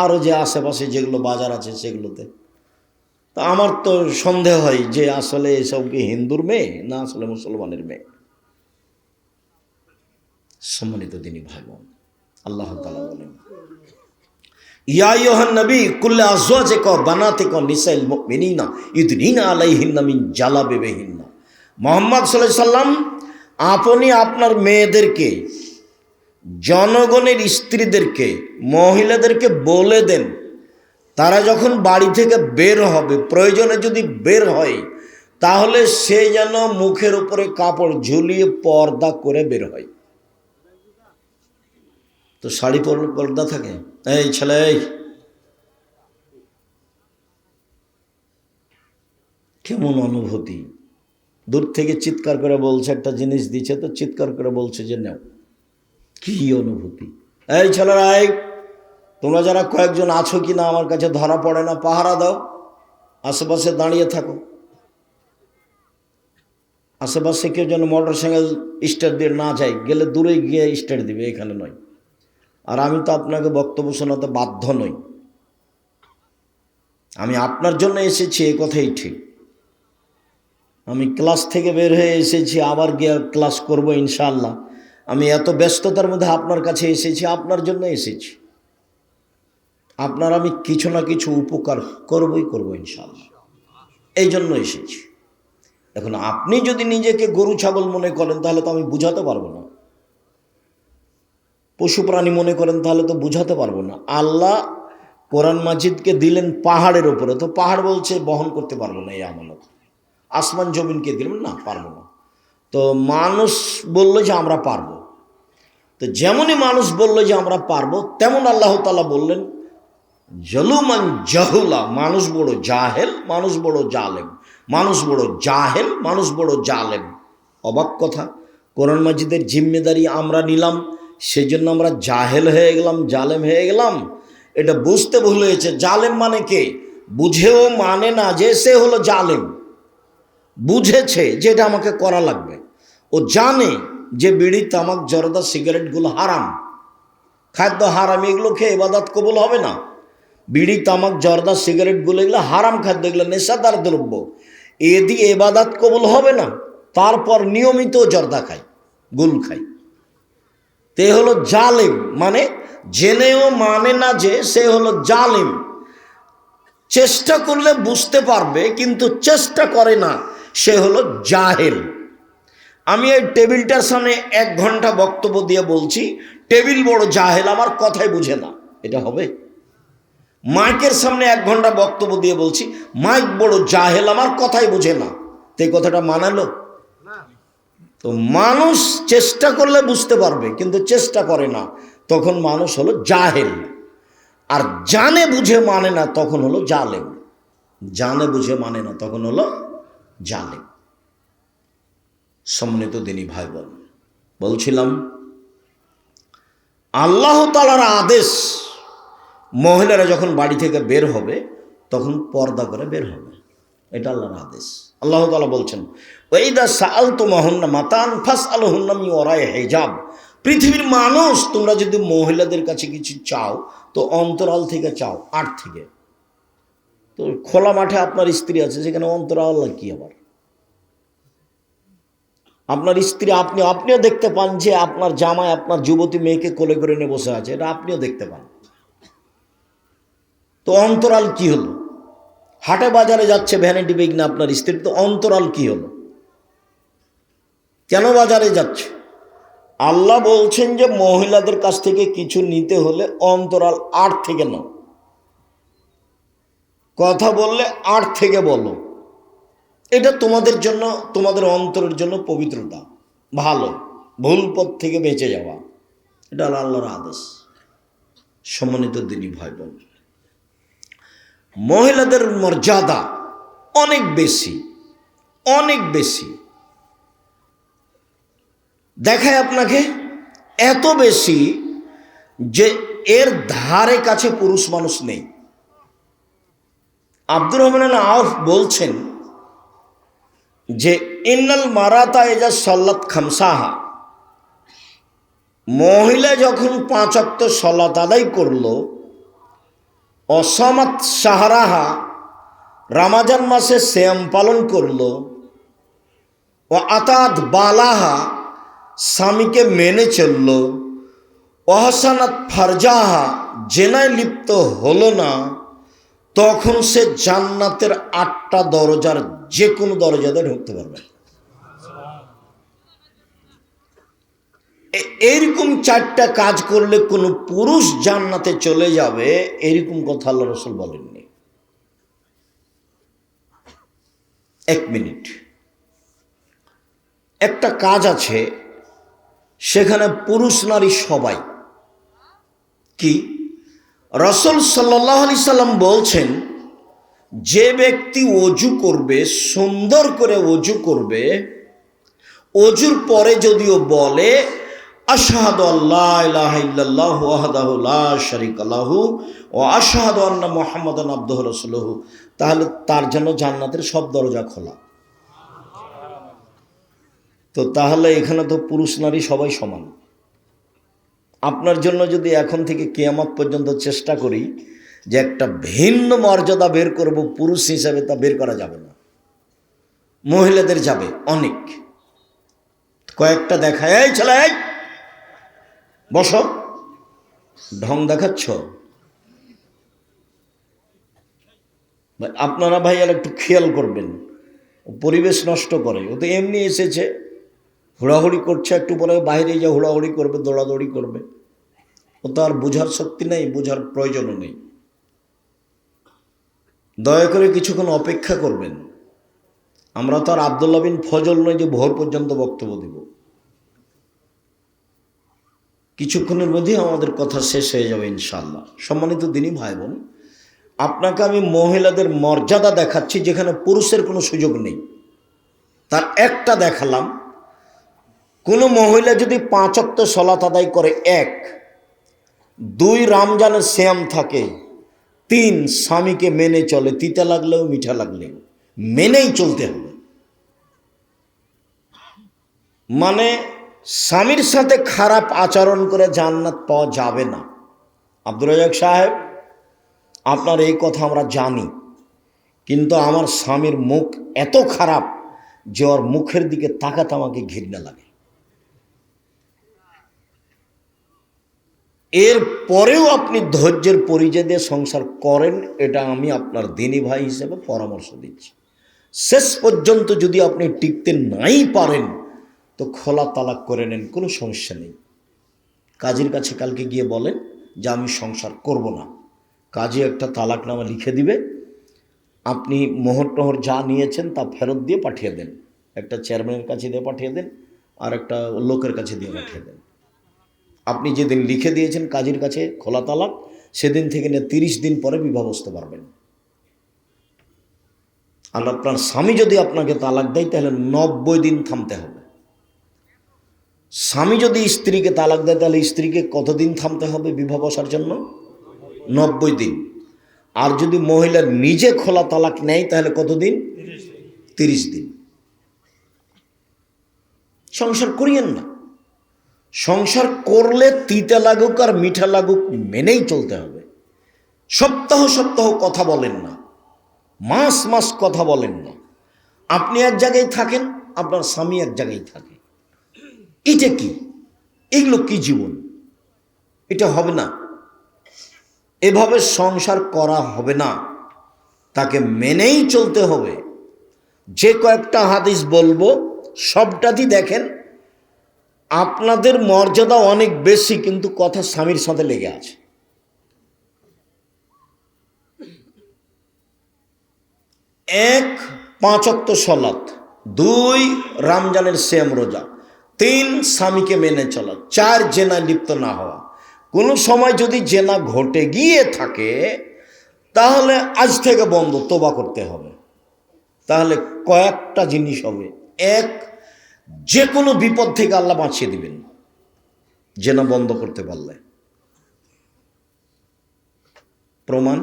আরও যে আশেপাশে যেগুলো বাজার আছে সেগুলোতে। তা আমার তো সন্দেহ হয় যে আসলে এসব কি হিন্দুর মেয়ে না আসলে মুসলমানের মেয়ে। সম্মানিত দিনী ভাই বোন, আল্লাহ তাআলা বলেন, ইয়া আইয়ুহান নবী কুল্লি আজওয়াজিকা ওয়া বানাতিকা নিসাইল মুমিনিনা ইউদনিনা আলাইহিন্না মিন জালাবিবিহিন্না। মুহাম্মদ সাল্লাল্লাহু আলাইহি সাল্লাম আপনি আপনার মেয়েদেরকে, জনগণের স্ত্রীদেরকে, মহিলাদেরকে বলে দেন তারা যখন বাড়ি থেকে বের হবে, প্রয়োজনে যদি বের হয়, তাহলে সে যেন মুখের উপরে কাপড় ঝুলিয়ে পর্দা করে বের হয়। তো শাড়ি পরলে পর্দা থাকে? এই ছেলে, কেমন অনুভূতি! দূর থেকে চিৎকার করে বলছে, একটা জিনিস দিচ্ছে তো চিৎকার করে বলছে যে নাও। কি অনুভূতি! এই ছেলেরা, এই তোমরা যারা কয়েকজন আছো কি না আমার কাছে ধরা পড়ে না, পাহারা দাও, আশেপাশে দাঁড়িয়ে থাকো, আশেপাশে কেউ যেন মোটর সাইকেল স্টার্ট দিয়ে না যায়, গেলে দূরে গিয়ে স্টার্ট দিবে, এখানে নয়। আর আমি তো আপনাকে বক্তব্য শোনাতে বাধ্য নই, আমি আপনার জন্য এসেছি, এ কথাই ঠিক। আমি ক্লাস থেকে বের হয়ে এসেছি, আবার গিয়ে ক্লাস করব ইনশাআল্লাহ। আমি এত ব্যস্ততার মধ্যে আপনার কাছে এসেছি, আপনার জন্য এসেছি। আপনার আমি কিছু না কিছু উপকার করবই করব ইনশাআল্লাহ, এই জন্য এসেছি। এখন আপনি যদি নিজেকে গরু ছাগল মনে করেন তাহলে তো আমি বুঝাতে পারবো না, পশু প্রাণী মনে করেন তাহলে তো বুঝাতে পারবো না। আল্লাহ কোরআন মাজিদকে দিলেন পাহাড়ের উপরে, তো পাহাড় বলছে বহন করতে পারবো না এই আমানত। আসমান জমিনকে দিলেন না, পারবো না। তো মানুষ বললো যে আমরা পারবো, তো যেমনই মানুষ বললো যে আমরা পারবো, তেমন আল্লাহ তাআলা বললেন জলুমান জাহুলা, মানুষ বড় জাহেল, মানুষ বড় জালেম, মানুষ বড় জাহেল, মানুষ বড় জালেম। অবাক কথা, কোরআন মাজিদের জিম্মেদারি আমরা নিলাম, সেজন্য আমরা জাহেল হয়ে গেলাম, জালেম হয়ে গেলাম। এটা বুঝতে ভুল হয়েছে। জালেম মানে কে? বুঝেও মানে না যে সে হলো জালেম। বুঝেছে যে এটা আমাকে করা লাগবে, ও জানে যে বিড়ি, তামাক, জর্দা, সিগারেটগুলো হারাম, খাদ্য হারাম, এগুলো খেয়ে ইবাদত কবুল হবে না। বিড়ি, তামাক, জর্দা, সিগারেটগুলো এগুলো হারাম খাদ্য, এগুলো নেশাদার দ্রব্য, এ দিয়ে ইবাদত কবুল হবে না। তারপর নিয়মিত জর্দা খাই, গুল খাই, তে হলো জালেম। মানে জেনেও মানে না যে সে হলো জালেম। চেষ্টা করলে বুঝতে পারবে, কিন্তু চেষ্টা করে না, সে হলো জাহেল। আমি এই টেবিলটার সামনে 1 ঘন্টা বক্তব্য দিয়ে বলছি টেবিল বড় জাহেল, আমার কথাই বুঝে না, এটা হবে? মাইকের সামনে 1 ঘন্টা বক্তব্য দিয়ে বলছি মাইক বড় জাহেল, আমার কথাই বুঝে না, তো এই কথাটা মানালো? তো মানুষ চেষ্টা করলে বুঝতে পারবে, কিন্তু চেষ্টা করে না, তখন মানুষ হলো জাহেল। আর জানে বুঝে মানে না, তখন হলো জালেম। জানে বুঝে মানে না, তখন হলো জালেম। সম্মানিত দিনী ভাই বোন, বলছিলাম আল্লাহ তাআলার আদেশ, মহিলারা যখন বাড়ি থেকে বের হবে তখন পর্দা করে বের হবে, এটা আল্লাহর আদেশ। আল্লাহ তাআলা বলছেন ওয়াইদা সাআলতুমুহুন্না মাতান ফাসআলুহুন্না মিন ওয়ারাই হিজাব। পৃথিবীর মানুষ, তোমরা যদি মহিলাদের কাছে কিছু চাও তো অন্তরাল থেকে চাও, আট থেকে। তো খোলা মাঠে আপনার স্ত্রী আছে, সেখানে অন্তরাল কি? আবার আপনার স্ত্রী, আপনিও দেখতে পান যে আপনার জামাই আপনার যুবতী মেয়েকে কোলে করে নিয়ে বসে আছে, এটা আপনিও দেখতে পান। তো অন্তরাল কি হলো? হাটে বাজারে যাচ্ছে ভ্যানিটি ব্যাগ না আপনার স্ত্রী, তো অন্তরাল কি হলো? কেন বাজারে যাচ্ছে? আল্লাহ বলছেন যে মহিলাদের কাছ থেকে কিছু নিতে হলে অন্তরাল 8 থেকে নাও, কথা বললে 8 থেকে বলো, এটা তোমাদের জন্য, তোমাদের অন্তরের জন্য পবিত্রতা, ভালো, ভুল পথ থেকে বেঁচে যাওয়া, এটা আল্লাহর আদেশ। সম্মানিত দিনী ভাই বোন, মহিলাদের মর্যাদা অনেক বেশি, অনেক বেশি। দেখায় আপনাকে এত বেশি যে এর ধারে কাছে পুরুষ মানুষ নেই। আব্দুর রহমান আউফ বলছেন যে ইন্নাল মারাতা ইজা সাল্লাত খামসাহা, মহিলা যখন 5 ওয়াক্ত সালাত আদায় করলো, অসামাত শাহরাহা, রমজান মাসে সিয়াম পালন করলো, ও আতাত বালাহা, স্বামীকে মেনে চললো, ওয়াহসানাত ফারজাহা, জেনায় লিপ্ত হলো না, তখন সে জান্নাতের 8টা দরজার যে কোনো দরজাতে ঢুকতে পারবে। এইরকম 4টা কাজ করলে কোনো পুরুষ জান্নাতে চলে যাবে, এরকম কথা আল্লাহ রাসূল বলেননি। 1 মিনিট, একটা কাজ আছে, সেখানে পুরুষ নারী সবাই। কি? রাসূল সাল্লাল্লাহু আলাইহি সাল্লাম বলছেন, যে ব্যক্তি ওযু করবে, সুন্দর করে ওযু করবে, ওযুর পরে যদিও বলে আশহাদু আল্লা ইলাহা ইল্লাল্লাহু ওয়াহদাহু লা শারীকা লাহু ওয়া আশহাদু আন্না মুহাম্মাদান আবদুহু ওয়া রাসূলুহু, তাহলে তার জন্য জান্নাতের সব দরজা খোলা। তো তাহলে এখানে তো পুরুষ নারী সবাই সমান। আপনার জন্য যদি এখন থেকে কিয়ামত পর্যন্ত চেষ্টা করি যে একটা ভিন্ন মর্যাদা বের করব পুরুষ হিসাবে, তা বের করা যাবে না। মহিলাদের যাবে অনেক। কয়েকটা দেখায়, এই ছেলে এই বসো, ঢং দেখাচ্ছ। আপনারা ভাই আর একটু খেয়াল করবেন, পরিবেশ নষ্ট করে। ও তো এমনি এসেছে, হুড়াহুড়ি করছে, একটু পরে বাইরে যা হুড়াহুড়ি করবে, দৌড়াদৌড়ি করবে। ও তো আর বোঝার শক্তি নেই, বোঝার প্রয়োজনও নেই। দয়া করে কিছুক্ষণ অপেক্ষা করবেন। আমরা তো আর আব্দুল্লাহ বিন ফজল নয় যে ভোর পর্যন্ত বক্তব্য দেব। কিছুক্ষণের মধ্যেই আমাদের কথা শেষ হয়ে যাবে ইনশাআল্লাহ। সম্মানিত দিনী ভাই বোন, আপনাকে আমি মহিলাদের মর্যাদা দেখাচ্ছি যেখানে পুরুষের কোনো সুযোগ নেই। তার একটা দেখালাম, কোনো মহিলা যদি 5 ওয়াক্ত সালাত আদায় করে, 1, 2 রমজানের সিয়াম থাকে, 3 স্বামীকে মেনে চলে, তিতা লাগলেও মিঠা লাগলেও মেনেই চলতে হবে। মানে স্বামীর সাথে খারাপ আচরণ করে জান্নাত পাওয়া যাবে না। আব্দুর রাজ্জাক সাহেব, আপনার এই কথা আমরা জানি, কিন্তু আমার স্বামীর মুখ এত খারাপ যে ওর মুখের দিকে তাকাতে আমাকে ঘৃণা লাগে। এর পরেও আপনি ধৈর্যের পরিচয় দিয়ে সংসার করেন, এটা আমি আপনার দিনী ভাই হিসেবে পরামর্শ দিচ্ছি। শেষ পর্যন্ত যদি আপনি টিকতে নাই পারেন, তো খোলা তালাক করে নেন, কোনো সমস্যা নেই। কাজীর কাছে কালকে গিয়ে বলেন যে আমি সংসার করব না, কাজী একটা তালাকনামা লিখে দিবে, আপনি মোহর টোহর যা নিয়েছেন তা ফেরত দিয়ে পাঠিয়ে দেন। একটা চেয়ারম্যানের কাছে দিয়ে পাঠিয়ে দেন, আর একটা লোকের কাছে দিয়ে পাঠিয়ে দেন। আপনি যেদিন লিখে দিয়েছেন কাজীর কাছে খোলা তালাক, সেদিন থেকে নিয়ে 30 দিন পরে বিবাহ বসতে পারবেন। আর আপনার স্বামী যদি আপনাকে তালাক দেয়, তাহলে 90 দিন থামতে হবে। স্বামী যদি স্ত্রীকে তালাক দেয়, তাহলে স্ত্রীকে কতদিন থামতে হবে বিবাহ বসার জন্য? 90 দিন। আর যদি মহিলা নিজে খোলা তালাক নেয়, তাহলে কতদিন? 30 দিন। সংসার করিয়েন না। সংসার করলে তিতা লাগুক আর মিঠা লাগুক মেনেই চলতে হবে। সপ্তাহ সপ্তাহ কথা বলেন না, মাস মাস কথা বলেন না। আপনি এক জায়গায় থাকেন, আপনার স্বামী এক জায়গায় থাকে। এটা কি? এগুলো কি জীবন? এটা হবে না। এভাবে সংসার করা হবে না, তাকে মেনেই চলতে হবে। যে কয়েকটা হাদিস বলবো সবটাতেই দেখেন আপনাদের মর্যাদা অনেক বেশি, কিন্তু কথা স্বামীর সাথে লেগে আছে। 1, 5 ওয়াক্ত সালাত, 2 রমজানের সিয়াম রোজা, 3 স্বামীকে মেনে চলা, 4 জেনায় লিপ্ত না হওয়া। কোনো সময় যদি জেনা ঘটে গিয়ে থাকে, তাহলে আজ থেকে বন্ধ, তোবা করতে হবে। তাহলে কয়েকটা জিনিস হবে। 1, যে কোনো বিপদ থেকে আল্লাহ বাঁচিয়ে দিবেন জেনা বন্ধ করতে পারলে। প্রমাণ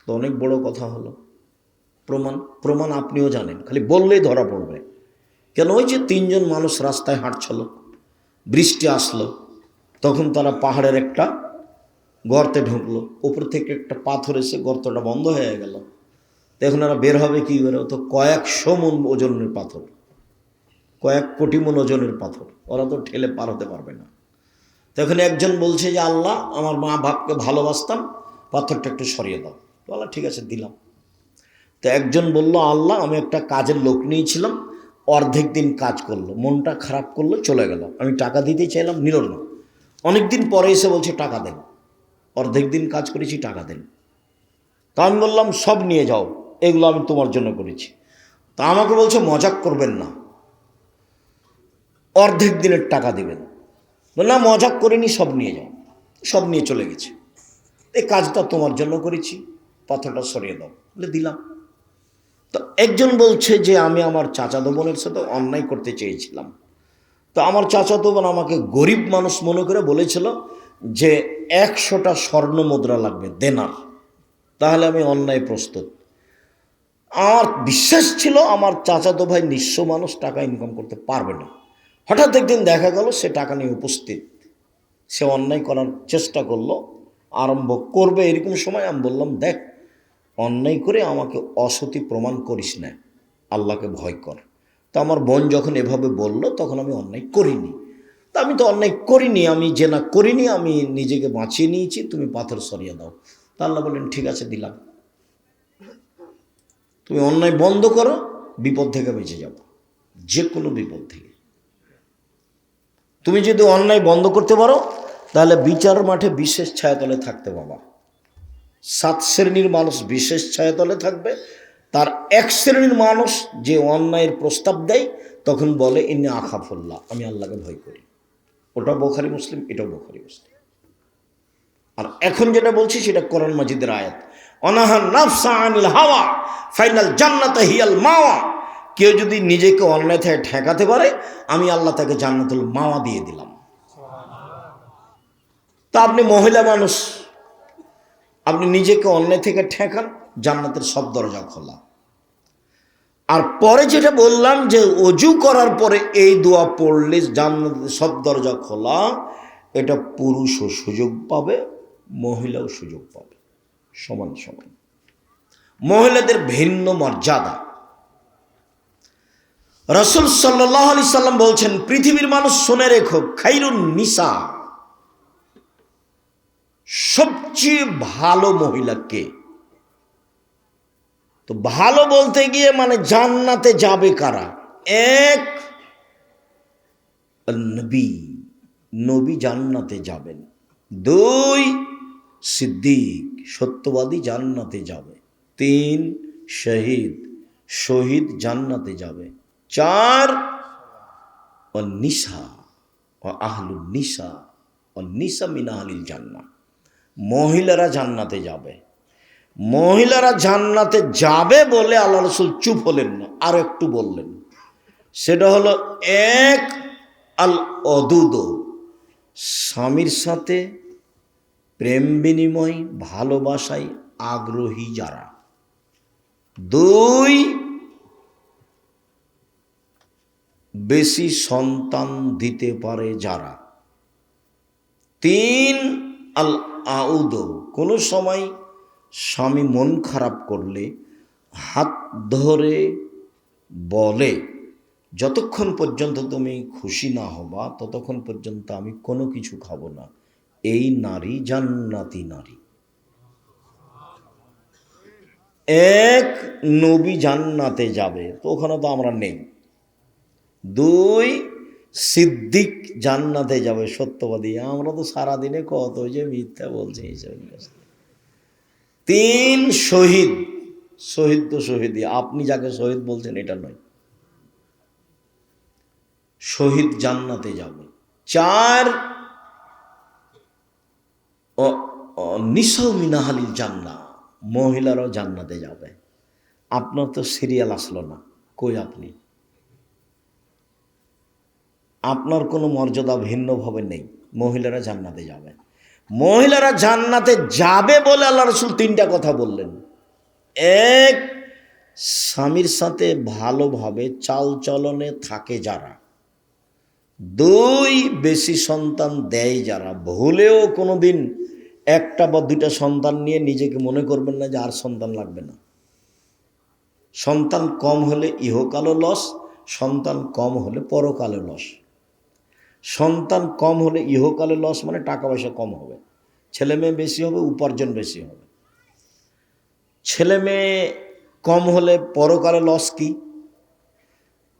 তো অনেক বড় কথা হলো। প্রমাণ আপনিও জানেন, খালি বললেই ধরা পড়বে। কেন? ওই যে 3 জন মানুষ রাস্তায় হাঁটছিল, বৃষ্টি আসলো, তখন তারা পাহাড়ের একটা গর্তে ঢুকলো, উপর থেকে একটা পাথর এসে গর্তটা বন্ধ হয়ে গেল। এখন এরা বের হবে কি করে? তো কয়েকশো মন ওজনের পাথর, কয়েক কোটি মন ওজনের পাথর, ওরা তো ঠেলে পার হতে পারবে না। তখন একজন বলছে যে আল্লাহ, আমার মা বাপকে ভালোবাসতাম, পাথরটা একটু সরিয়ে দাও। বলা ঠিক আছে, দিলাম। তো একজন বলল, আল্লাহ, আমি একটা কাজের লোক নিয়েছিলাম, অর্ধেক দিন কাজ করলো, মনটা খারাপ করলো, চলে গেল, আমি টাকা দিতে চাইলাম, নিল না। অনেক দিন পরে এসে বলছে টাকা দেন, অর্ধেক দিন কাজ করেছি, টাকা দেন। তা আমি বললাম সব নিয়ে যাও, এগুলো আমি তোমার জন্য করেছি। তা আমাকে বলছে মজাক করবেন না, অর্ধেক দিনের টাকা দিবেন। না, মজাক করিনি, সব নিয়ে যাও। সব নিয়ে চলে গেছে। এই কাজটা তোমার জন্য করেছি, পাথরটা সরিয়ে দাও, বলে দিলাম। তো একজন বলছে যে আমি আমার চাচাতো বোনের সাথে অন্যায় করতে চেয়েছিলাম। তো আমার চাচাতো বোন আমাকে গরিব মানুষ মনে করে বলেছিল যে 100টা স্বর্ণ মুদ্রা লাগবে, দেনার, তাহলে আমি অন্যায় প্রস্তুত। আমার বিশ্বাস ছিল আমার চাচাতো ভাই নিঃস্ব মানুষ, টাকা ইনকাম করতে পারবে না। হঠাৎ একদিন দেখা গেল সে টাকা নিয়ে উপস্থিত, সে অন্যায় করার চেষ্টা করলো, আরম্ভ করবে। এরকম সময় আমি বললাম, দেখ, অন্যায় করে আমাকে অসতী প্রমাণ করিস না, আল্লাহকে ভয় কর। তো আমার বোন যখন এভাবে বলল, তখন আমি অন্যায় করিনি। তা আমি তো অন্যায় করিনি, আমি জেনা করিনি, আমি নিজেকে বাঁচিয়ে নিয়েছি, তুমি পাথর সরিয়ে দাও। তা আল্লাহ বললেন ঠিক আছে, দিলাম। তুমি অন্যায় বন্ধ করো, বিপদ থেকে বেঁচে যাবো, যে কোনো বিপদ থেকে। তুমি যদি অন্যায় বন্ধ করতে পারো, তাহলে বিচার মাঠে বিশেষ ছায়াতলে থাকতে পাবা। 7 শ্রেণীর মানুষ বিশেষ ছায়াতলে থাকবে, তার 1 শ্রেণীর মানুষ যে অন্যায়ের প্রস্তাব দেয়, তখন বলে ইন্নী আখাফুল্লাহ, আমি আল্লাহকে ভয় করি। ওটা বুখারী মুসলিম, এটাও বুখারী মুসলিম। আর এখন যেটা বলছি সেটা কোরআন মাজিদের আয়াত, অনাহান নাফসা আনিল হাওয়া ফাইনাল জান্নাতা হিয়াল মাওয়া। কেউ যদি নিজেকে অন্যায় থেকে ঠেকাতে পারে, আমি আল্লাহ তাকে জান্নাতুল মাওয়া দিয়ে দিলাম। তা আপনি মহিলা মানুষ, আপনি নিজেকে অন্যায় থেকে ঠেকান, জান্নাতের সব দরজা খোলা। আর পরে যেটা বললাম যে অজু করার পরে এই দোয়া পড়লে জান্নাতের সব দরজা খোলা, এটা পুরুষও সুযোগ পাবে, মহিলাও সুযোগ পাবে, সমান সমান। মহিলাদের ভিন্ন মর্যাদা। রাসূল সাল্লাল্লাহু আলাইহি সাল্লাম বলছেন, পৃথিবীর মানুষ শুনে রেখো, খাইরুন নিসা, সবচেয়ে ভালো মহিলা কে? তো ভালো বলতে গিয়ে মানে জান্নাতে যাবে কারা? এক, নবী, নবী জান্নাতে যাবেন। 2, সিদ্দিক, সত্যবাদী জান্নাতে যাবে। 3, শহীদ, শহীদ জান্নাতে যাবে। 4, নিসা, আহলুন নিসা, নিসা মিন আহলিল জান্নাহ, মহিলারা জান্নাতে যাবে। মহিলারা জান্নাতে যাবে বলে আল্লাহ রাসূল চুপ হলেন না, আর একটু বললেন। সেটা হলো 1, আল অদুদ, স্বামীর সাথে প্রেম বিনিময়, ভালোবাসায় আগ্রহী যারা। 2, বেশি সন্তান দিতে পারে যারা। 3, আল আউদ, কোনো সময় স্বামী মন খারাপ করলে হাত ধরে বলে, যতক্ষণ পর্যন্ত তুমি খুশি না হবা ততক্ষণ পর্যন্ত আমি কোনো কিছু খাবো না। এই নারী জান্নাতি নারী। 1, নবী জান্নাতে যাবে, তো ওখানে তো আমরা নেই। 2, সিদ্দিক জান্নাতে যাবে, সত্যবাদী। আমরা তো সারাদিনে কত যে মিথ্যা বলছি এইসব। 3, শহীদ, শহীদ তো শহীদই, আপনি যাকে শহীদ বলছেন এটা নয়, শহীদ জান্নাতে যাবে। 4, নিসাউ মিন আহলিল জান্নাহ, মহিলারাও জান্নাতে যাবে। আপনার তো সিরিয়াল আসলো না, কই আপনি? আপনার কোনো মর্যাদা ভিন্নভাবে নেই, মহিলারা জান্নাতে যাবে। মহিলারা জান্নাতে যাবে বলে আল্লাহ রাসূল 3টা কথা বললেন। 1, স্বামীর সাথে ভালোভাবে চালচলনে থাকে যারা। 2, বেশি সন্তান দেয় যারা। ভুলেও কোনো দিন 1টা বা 2টা সন্তান নিয়ে নিজেকে মনে করবেন না যে আর সন্তান লাগবে না। সন্তান কম হলে ইহকালও লস, সন্তান কম হলে পরকালও লস। সন্তান কম হলে ইহকালে লস, মানে টাকা পয়সা কম হবে, ছেলে মেয়ে বেশি হবে, উপার্জন বেশি হবে। ছেলে মেয়ে কম হলে পরকালে লস কি?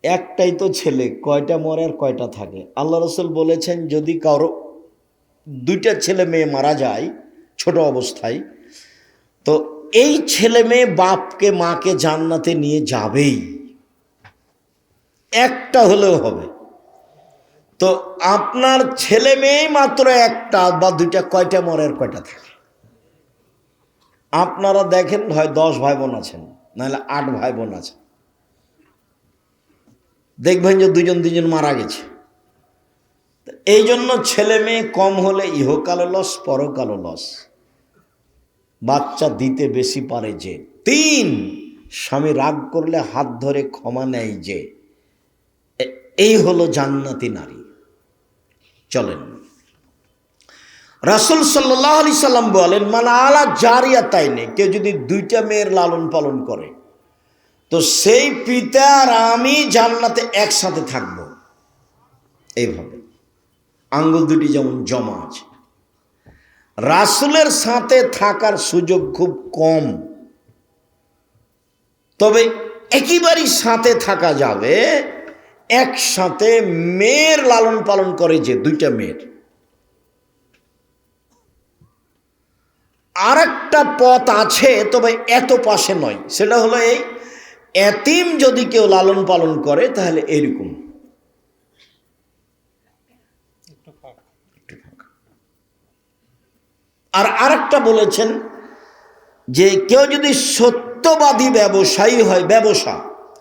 একটাই তো ছেলে, কয়টা মরে আর কয়টা থাকে? আল্লাহ রসুল বলেছেন যদি কারো দুইটা ছেলে মেয়ে মারা যায় ছোট অবস্থায়, তো এই ছেলে মেয়ে বাপকে মাকে জান্নাতে নিয়ে যাবেই, একটা হলেও হবে। তো আপনার ছেলে মেয়ে মাত্র একটা বা দুইটা, কয়টা মরে আর কয়টা থাকে? আপনারা দেখেন, হয় 10 ভাই বোন আছেন, নাহলে 8 ভাই বোন আছেন, দেখবেন যে দুজন মারা গেছে। এই জন্য ছেলে মেয়ে কম হলে ইহকালে লস, পরকালে লস। বাচ্চা দিতে বেশি পারে যে। 3, স্বামী রাগ করলে হাত ধরে ক্ষমা নেয় যে। এই হলো জান্নাতি নারী। চলেন, রাসূল সাল্লাল্লাহু আলাইহি সাল্লাম বলেন, মান আলা জারিয়াতাইনে, কেউ যদি 2টা মেয়ের লালন পালন করে, তো সেই পিতা আর আমি জান্নাতে একসাথে থাকব। এইভাবে আঙ্গুল দুটি যেমন জমা আছে। রাসূলের সাথে থাকার সুযোগ খুব কম, তবে একেবারেই সাথে থাকা যাবে। একসাথে মেয়ের লালন পালন করে যে, 2টা মেয়ের। আর একটা পথ আছে, তবে এত পাশে নয়, সেটা হলো এই এতিম যদি কেউ লালন পালন করে তাহলে এরকম। আর আরেকটা বলেছেন যে কেউ যদি সত্যবাদী ব্যবসায়ী হয়,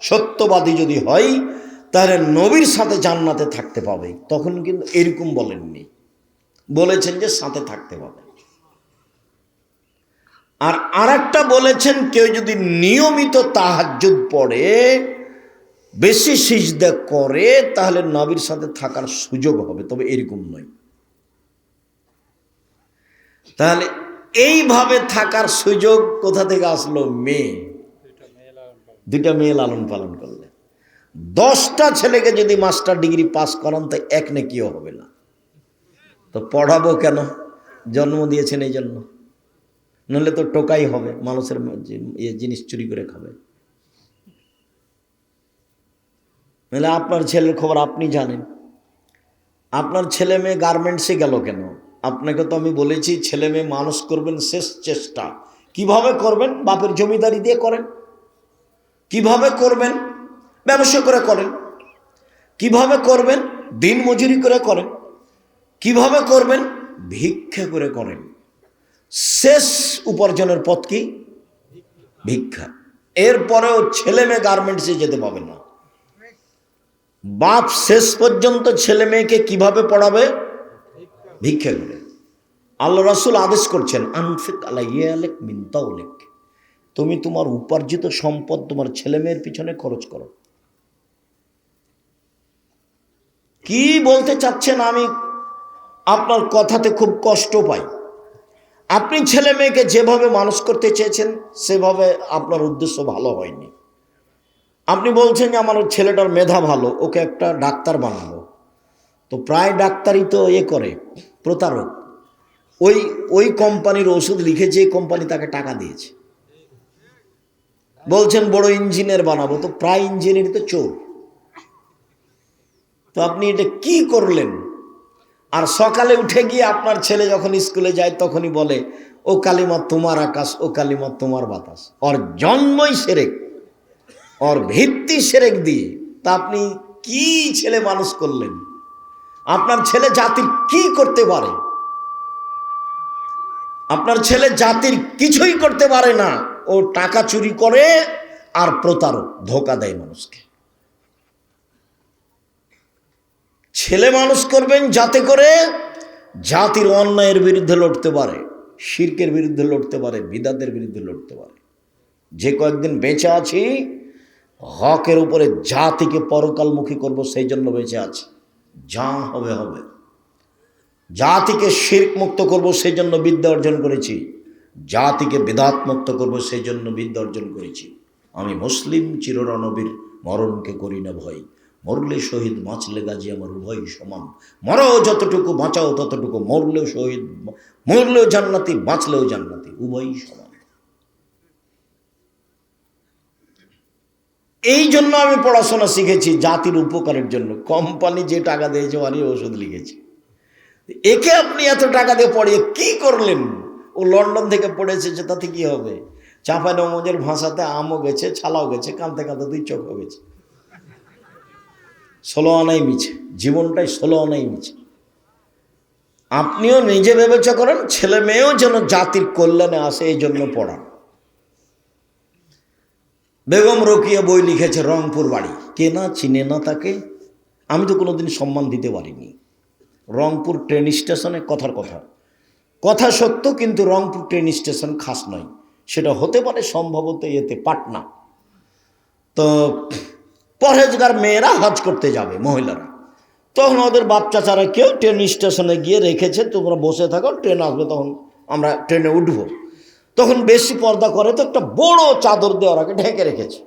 সত্যবাদী যদি হয়, তাহলে নবীর সাথে জান্নাতে থাকতে পাবে। তখন কিন্তু এরকম বলেননি, বলেছেন যে সাথে থাকতে পাবে। আর আরেকটা বলেছেন কেউ যদি নিয়মিত তাহাজ্জুদ পড়ে, বেশি সিজদা করে, তাহলে নবীর সাথে থাকার সুযোগ হবে, তবে এরকম নয়। তাহলে এইভাবে থাকার সুযোগ কোথা থেকে আসলো? মেয়ে, 2টা মেয়ে লালন পালন করলে। 10টা ছেলেকে যদি মাস্টার ডিগ্রি পাস করান, তো এক নেকিও হবে না। তো পড়াবো কেন? জন্ম দিয়েছেন এই জন্য, নাহলে তো টোকাই হবে, মানুষের জিনিস চুরি করে খাবে। নাহলে আপনার ছেলের খবর আপনি জানেন। আপনার ছেলে মেয়ে গার্মেন্টসে গেল কেন? আপনাকে তো আমি বলেছি ছেলে মেয়ে মানুষ করবেন শেষ চেষ্টা। কিভাবে করবেন? বাপের জমিদারি দিয়ে করেন। কিভাবে করবেন? ব্যবসা করে করেন। কিভাবে করবেন? দিন মজুরি করে করেন। কিভাবে করবেন? ভিক্ষা করে করেন। শেষ উপার্জনের পথ কি? ভিক্ষা। এরপরেও ছেলে মেয়ে গার্মেন্টসে যেতে পাবে না। বাপ শেষ পর্যন্ত ছেলে মেয়েকে কিভাবে পড়াবে? ভিক্ষা করে। আল্লাহ রাসূল আদেশ করছেন, আনফিক আলাইয়ালিক মিন তাওলিক, তুমি তোমার উপার্জিত সম্পদ তোমার ছেলে মেয়ের পিছনে খরচ করো। কি বলতে চাচ্ছেন? আমি আপনার কথাতে খুব কষ্ট পাই। আপনি ছেলে মেয়েকে যেভাবে মানুষ করতে চেয়েছেন, সেভাবে আপনার উদ্দেশ্য ভালো হয়নি। আপনি বলছেন যে আমার ছেলেটার মেধা ভালো, ওকে একটা ডাক্তার বানাবো। তো প্রায় ডাক্তারই তো করে, প্রতারক। ওই কোম্পানির ওষুধ লিখে যে কোম্পানি তাকে টাকা দিয়েছে। বলছেন বড় ইঞ্জিনিয়ার বানাবো, তো প্রায় ইঞ্জিনিয়ার তো চোর। তো আপনি এটা কি করলেন? আর সকালে উঠে গিয়ে আপনার ছেলে যখন স্কুলে যায়, তখনই বলে ও কালিমা তোমার আকাশ, ও কালিমা তোমার বাতাস। ওর জন্মই শিরক, ওর ভিত্তি শিরক দিয়ে। তা আপনি কি ছেলে মানুষ করলেন? আপনার ছেলে জাতির কি করতে পারে? আপনার ছেলে জাতির কিছুই করতে পারে না। ও টাকা চুরি করে আর প্রতারক, ধোঁকা দেয় মানুষকে। ছেলে মানুষ করবেন যাতে করে জাতির অন্যায়ের বিরুদ্ধে লড়তে পারে, শিরকের বিরুদ্ধে লড়তে পারে, বিদাতের বিরুদ্ধে লড়তে পারে। যে কয়েকদিন বেঁচে আছি, হকের উপরে জাতিকে পরকালমুখী করব, সেই জন্য বেঁচে আছি। যা হবে হবে। জাতিকে শিরক মুক্ত করব, সেই জন্য বিদ্যা অর্জন করেছি। জাতিকে বিদাত মুক্ত করব, সেই জন্য বিদ্যা অর্জন করেছি। আমি মুসলিম, চিররণবীর, মরণকে করি না ভয়। মরলে শহীদ, বাঁচলে গাজী, আমার উভয় সমান। মরাও যতটুকু, বাঁচাও ততটুকু। মরলেও শহীদ, মরলেও জান্নাতি, বাঁচলেও জান্নাতি, উভয়ই সমান। এই জন্য আমি পড়াশোনা শিখেছি, জাতির উপকারের জন্য। কোম্পানি যে টাকা দিয়েছে আমি ওষুধ লিখেছি। একে আপনি এত টাকা দিয়ে পড়িয়ে কি করলেন? ও লন্ডন থেকে পড়েছে, যে তাতে কি হবে? চাঁপাইনবাবগঞ্জের ভাষাতে আমও গেছে, ছালাও গেছে, কাঁদতে কাঁদতে 2 চোখও গেছে। 16 আনাই মিছে, জীবনটাই 16 আনাই মিছে। আপনিও নিজে বিবেচনা করেন, ছেলে মেয়েও যেন জাতির কল্যাণে আসে, এই জন্য পড়ান। বেগম রোকিয়া বই লিখেছে, রংপুর বাড়ি, কে না চিনে না তাকে। আমি তো কোনোদিন সম্মান দিতে পারিনি। রংপুর ট্রেন স্টেশনে, কথার কথা, কথা সত্য, কিন্তু রংপুর ট্রেন স্টেশন খাস নয়। সেটা হতে পারে সম্ভবত এতে পাটনা। তো পরহেজগার মেয়েরা হজ করতে যাবে, মহিলারা, তখন ওদের বাপ চাচারা কেউ ট্রেন স্টেশনে গিয়ে রেখেছে, তোমরা বসে থাকো, ট্রেন আসবে তখন আমরা ট্রেনে উঠবো। তখন বেশি পর্দা করে, তো একটা বড় চাদর দিয়ে ওরাকে ঢেকে রেখেছে।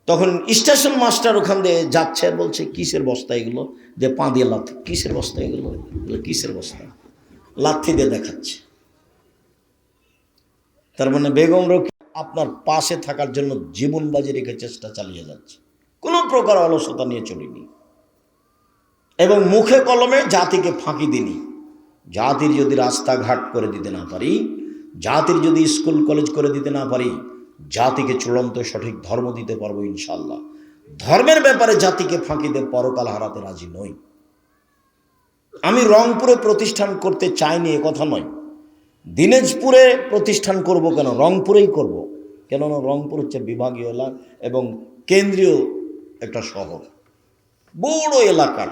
তখন স্টেশন মাস্টার ওখান দিয়ে যাচ্ছে আর বলছে, কিসের বস্তা এগুলো? যে পা দিয়ে লাথি, কিসের বস্তা এগুলো? কিসের বস্তা? লাথি দিয়ে দেখাচ্ছে। তার মানে বেগম রোকেয়া আপনার পাশে থাকার জন্য জীবন বাজি রেখে চেষ্টা চালিয়ে যাচ্ছে, কোনো প্রকার অলসতা নিয়ে চলিনি, এবং মুখে কলমে জাতিকে ফাঁকি দিনি। জাতির যদি রাস্তাঘাট করে দিতে না পারি, জাতির যদি স্কুল কলেজ করে দিতে না পারি, জাতিকে চূড়ান্ত সঠিক ধর্ম দিতে পারবো ইনশাল্লাহ। ধর্মের ব্যাপারে জাতিকে ফাঁকি দিয়ে পরকাল হারাতে রাজি নই। আমি রংপুরে প্রতিষ্ঠান করতে চাইনি এ কথা নয়, দিনাজপুরে প্রতিষ্ঠান করব কেন, রংপুরেই করব। কেননা রংপুর হচ্ছে বিভাগীয় এলাকা এবং কেন্দ্রীয় একটা শহর, বড় এলাকার।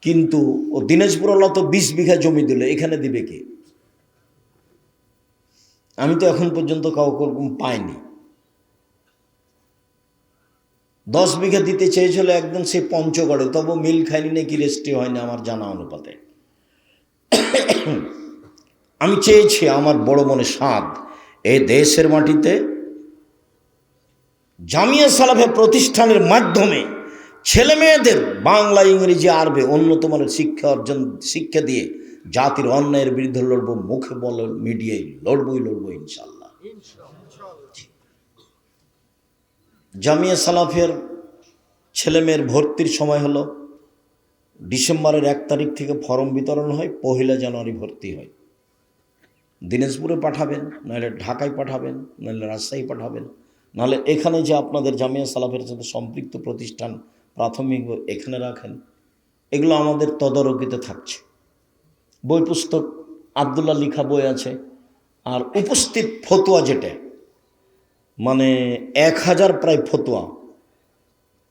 কিন্তু ও দিনাজপুর হলো তো 20 বিঘা জমি দিল, এখানে দিবে কে? আমি তো এখন পর্যন্ত কাউকে পাইনি। 10 বিঘা দিতে চেয়েছিল একদম সে পঞ্চগড়ে, তবু মিল খাইনি নাকি রেস্ট্রি হয়নি আমার জানা অনুপাতে। আমি চেয়েছি, আমার বড় মনে সাধ, এই দেশের মাটিতে জামিয়া সালাফে প্রতিষ্ঠানের মাধ্যমে ছেলে মেয়েদের বাংলা, ইংরেজি, আরবি উন্নত মানের শিক্ষা দিয়ে জাতির অন্যায়ের বিরুদ্ধে লড়বো। মুখে বল, মিডিয়ায় লড়বো ইনশাল্লাহ। জামিয়া সালাফের ছেলে মেয়ের ভর্তির সময় হলো ডিসেম্বরের 1 তারিখ থেকে ফর্ম বিতরণ হয়, 1 জানুয়ারি ভর্তি হয়। দিনাজপুরে পাঠাবেন, নাহলে ঢাকায় পাঠাবেন, নাহলে রাজশাহী পাঠাবেন, নাহলে এখানে যে আপনাদের জামিয়া সালাফের সাথে সম্পৃক্ত প্রতিষ্ঠান প্রাথমিক এখানে রাখেন। এগুলো আমাদের তদারকিতে থাকছে। বই পুস্তক আবদুল্লাহ লিখা বই আছে, আর উপস্থিত ফতোয়া যেটা, মানে 1000 প্রায় ফতোয়া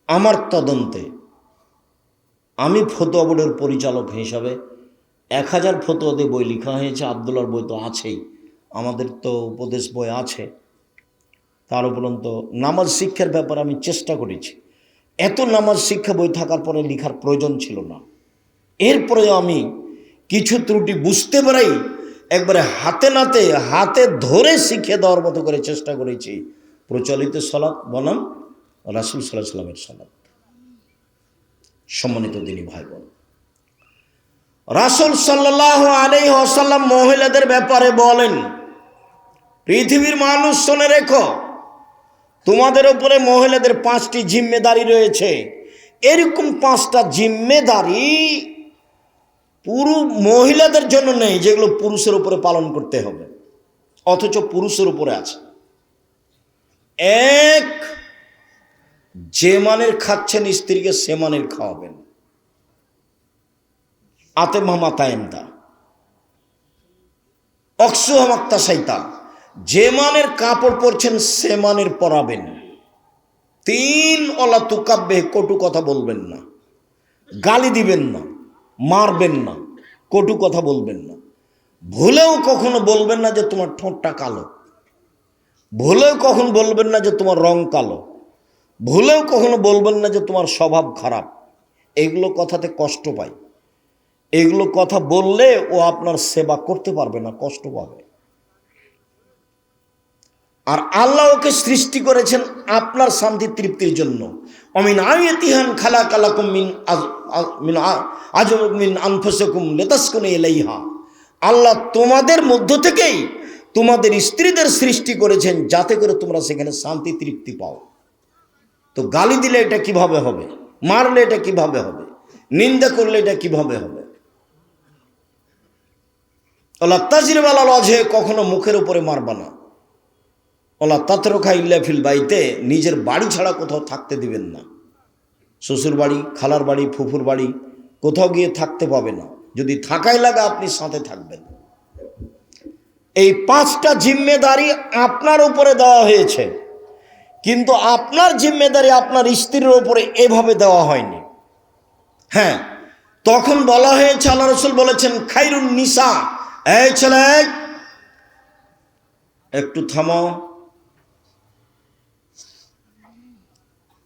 আমার তদন্তে, আমি ফতোয়া বোর্ডের পরিচালক হিসাবে 1000 ফতোয়াতে বই লেখা হয়েছে। আবদুল্লাহর বই তো আছেই, আমাদের তো উপদেশ বই আছে। তার উপরন্ত নামাজ শিক্ষার ব্যাপারে আমি চেষ্টা করেছি। এত নামাজ শিক্ষা বই থাকার পরে লেখার প্রয়োজন ছিল না। এরপরে আমি কিছু ত্রুটি বুঝতে পারাই একবারে হাতে ধরে শিখিয়ে দেওয়ার মতো করে চেষ্টা করেছি। প্রচলিত সালাত বনাম রাসূল সাল্লাল্লাহু আলাইহি ওয়াসাল্লামের সালাত। সম্মানিত দিনী ভাই বোন, রাসূল সাল্লাল্লাহু আলাইহি ওয়াসাল্লাম মহিলাদের ব্যাপারে বলেন, পৃথিবীর মানুষ শুনে রেখো, তোমাদের উপরে মহিলাদের 5টি জিম্মেদারি রয়েছে। এরকম 5টা জিম্মেদারি মহিলাদের জন্য নেই, যেগুলো পুরুষের উপরে পালন করতে হবে, অথচ পুরুষের উপরে আছে। 1, যে মানের খাচ্ছেন স্ত্রীকে সে মানের খাওয়াবেন। আতে মামা তায়েমদা অক্সু হামাক্তা সাইতা, যে মানের কাপড় পরছেন সে মানের পরাবেন। 3, অলা তুকাব্বে, কটু কথা বলবেন না, গালি দিবেন না, মারবেন না, কটু কথা বলবেন না। ভুলেও কখনো বলবেন না যে তোমার ঠোঁটটা কালো, ভুলেও কখনো বলবেন না যে তোমার রং কালো, ভুলেও কখনো বলবেন না যে তোমার স্বভাব খারাপ। এগুলো কথাতে কষ্ট পায়। এগুলো কথা বললে ও আপনার সেবা করতে পারবে না, কষ্ট পাবে। আর আল্লাহ ওকে সৃষ্টি করেছেন আপনার শান্তি তৃপ্তির জন্য। অমিন আয়াতিহান খালাকালাকুম মিন আনফুসিকুম লিতাসকুনু ইলাইহা, আল্লাহ তোমাদের মধ্য থেকেই তোমাদের স্ত্রীদের সৃষ্টি করেছেন যাতে করে তোমরা সেখানে শান্তি তৃপ্তি পাও। তো গালি দিলে এটা কিভাবে হবে? মারলে এটা কিভাবে হবে? নিন্দা করলে এটা কিভাবে হবে? ওলা তাজরিব আলাল ওয়াজহে, কখনো মুখের উপরে মারবা না। ওলা তাতরুকা ইল্লা ফিল বাইতে, নিজের বাড়ি ছাড়া কোথাও থাকতে দিবেন না। শ্বশুর বাড়ি, খালার বাড়ি, ফুফুর বাড়ি কোথাও গিয়ে থাকতে পাবে না। যদি থাকাই লাগে আপনি সাথে থাকবেন। এই 5টা জিম্মেদারি আপনার উপরে দেওয়া হয়েছে, কিন্তু আপনার জিম্মেদারি আপনার স্ত্রীর উপরে এভাবে দেওয়া হয়নি। হ্যাঁ, তখন বলা হয়েছে, আল্লাহ রাসূল বলেছেন খায়রুন নিসা, এই ছেলে একটু থামো।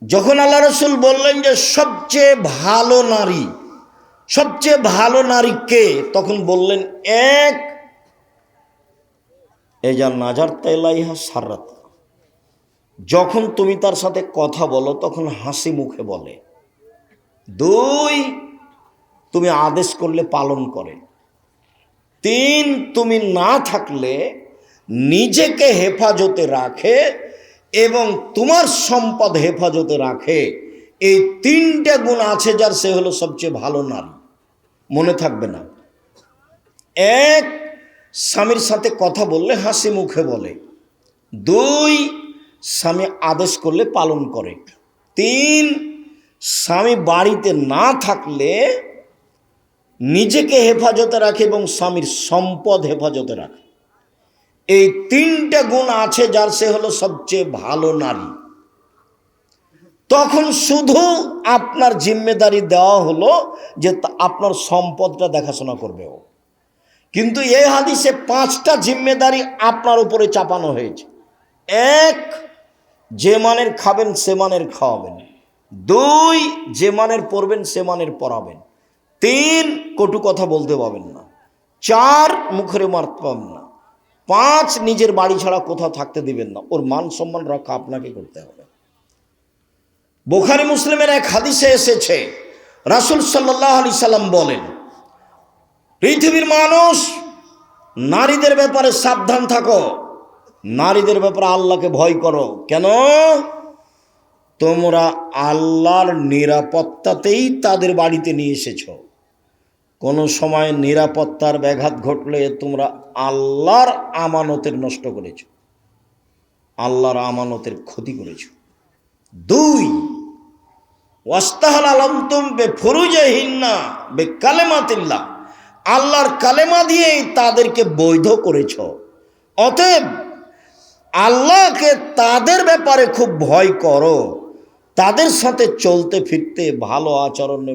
যখন আল্লাহ রাসূল বললেন যে সবচেয়ে ভালো নারী, সবচেয়ে ভালো নারী কে, তখন বললেন এক, এজা নাজার তাইলাইহা সাররাত, যখন তুমি তার সাথে কথা বলো তখন হাসি মুখে বলে। 2, তুমি আদেশ করলে পালন করে। 3, তুমি না থাকলে নিজেকে হেফাজতে রাখে এবং তোমার সম্পদ হেফাজতে রাখে। এই 3টে গুণ আছে যার, সে হলো সবচেয়ে ভালো নারী। মনে থাকবে না? 1, স্বামীর সাথে কথা বললে হাসি মুখে বলে। 2, স্বামী আদেশ করলে পালন করে। 3, স্বামী বাড়িতে না থাকলে নিজেকে হেফাজতে রাখে এবং স্বামীর সম্পদ হেফাজতে রাখে। এই 3টে গুণ আছে যার, সে হলো সবচেয়ে ভালো নারী। তখন শুধু আপনার জিম্মেদারি দেওয়া হলো যে আপনার সম্পদটা দেখাশোনা করবে ও। কিন্তু এই হাদিসে 5টা জিম্মেদারি আপনার উপরে চাপানো হয়েছে। 1, যে মানের খাবেন সে মানের খাওয়াবেন। 2, যে মানের পড়বেন সে মানের পড়াবেন। 3, কটু কথা বলতে পাবেন না। 4, মুখে মারতে পাবেন না। 5, নিজের বাড়ি ছাড়া কোথাও থাকতে দিবেন না। ওর মান সম্মান রক্ষা আপনাকে করতে হবে। বুখারী মুসলিমের এক হাদিসে এসেছে, রাসূল সাল্লাল্লাহু আলাইহি সাল্লাম বলেন, পৃথিবীর মানুষ, নারীদের ব্যাপারে সাবধান থাকো, নারীদের ব্যাপারে আল্লাহকে ভয় করো। কেন? তোমরা আল্লাহর নিরাপত্তাতেই তাদের বাড়িতে নিয়ে এসেছো। কোনো সময় নিরাপত্তার ব্যাঘাত ঘটলে তোমরা আল্লাহর আমানতের নষ্ট করেছো, আল্লাহর আমানতের ক্ষতি করেছো। 2, ওয়াস্তাহাল আলামতুম বেফুরুজিহিন্না বিকালিমাতিল্লাহ, আল্লাহর কালেমা দিয়েই তাদেরকে বৈধ করেছ। অতএব আল্লাহকে তাদের ব্যাপারে খুব ভয় করো, তাদের সাথে চলতে ফিরতে ভালো আচরণে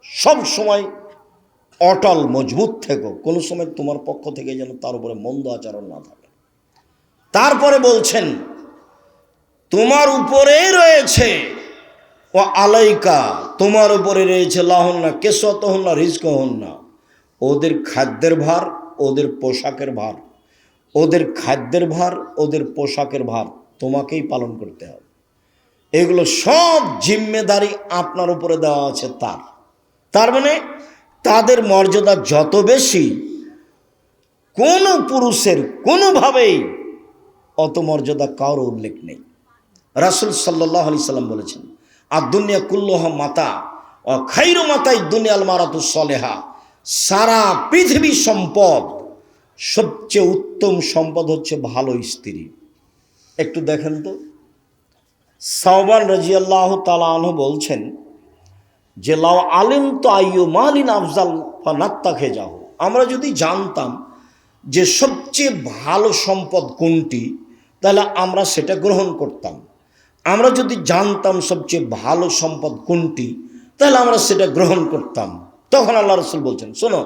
সব সময় অটল মজবুত থেকো। কোনো সময় তোমার পক্ষ থেকে যেন তার উপরে মন্দ আচরণ না থাকে। তারপরে বলছেন, তোমার উপরেই রয়েছে ও আলাইকা, তোমার উপরে রয়েছে লাহুন্না কেসওয়াতুহুন্না রিজকুহুন্না, ওদের খাদ্যের ভার, ওদের পোশাকের ভার, ওদের খাদ্যের ভার, ওদের পোশাকের ভার তোমাকেই পালন করতে হবে। এগুলো সব জিম্মেদারি আপনার উপরে দেওয়া আছে তার মানে তাদের মর্যাদা যত বেশি, কোনো পুরুষের কোনোভাবেই অত মর্যাদা কারো উল্লেখ নেই। রাসূল সাল্লাল্লাহু আলাইহি সাল্লাম বলেছেন, আর দুনিয়া কুল্লুহা মাতা ও খাইরু মাতাই দুনিয়াল মারাতুস সলেহা, সারা পৃথিবী সম্পদ, সবচেয়ে উত্তম সম্পদ হচ্ছে ভালো স্ত্রী। একটু দেখেন তো, সাওবান রাদিয়াল্লাহু তাআলা আনহু বলছেন যে লাউ আলিম তো আইয়ু মালিন আফজাল ফানাত্তাখে যাও, আমরা যদি জানতাম যে সবচেয়ে ভালো সম্পদ কোনটি তাহলে আমরা সেটা গ্রহণ করতাম। আমরা যদি জানতাম সবচেয়ে ভালো সম্পদ কোনটি তাহলে আমরা সেটা গ্রহণ করতাম। তখন আল্লাহ রাসূল বলছেন, শোনো,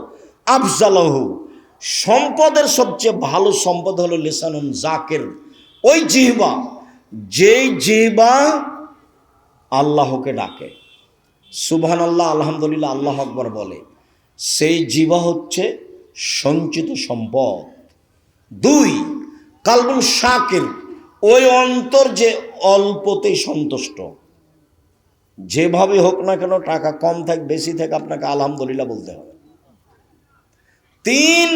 আফজালহু, সম্পদের সবচেয়ে ভালো সম্পদ হলো লিসানুন জাকির, ওই জিহ্বা, যেই জিহ্বা আল্লাহকে ডাকে, সুবহানাল্লাহ, আলহামদুলিল্লাহ, আল্লাহু আকবার বলে, সেই জিহ্বা হচ্ছে সঞ্চিত সম্পদ। 2, কালবুল শাকির, ওই অন্তর যে অল্পতেই সন্তুষ্ট। যেভাবে হোক না কেন, টাকা কম থাক বেশি থাক, আপনাকে আলহামদুলিল্লাহ বলতে হবে। 3,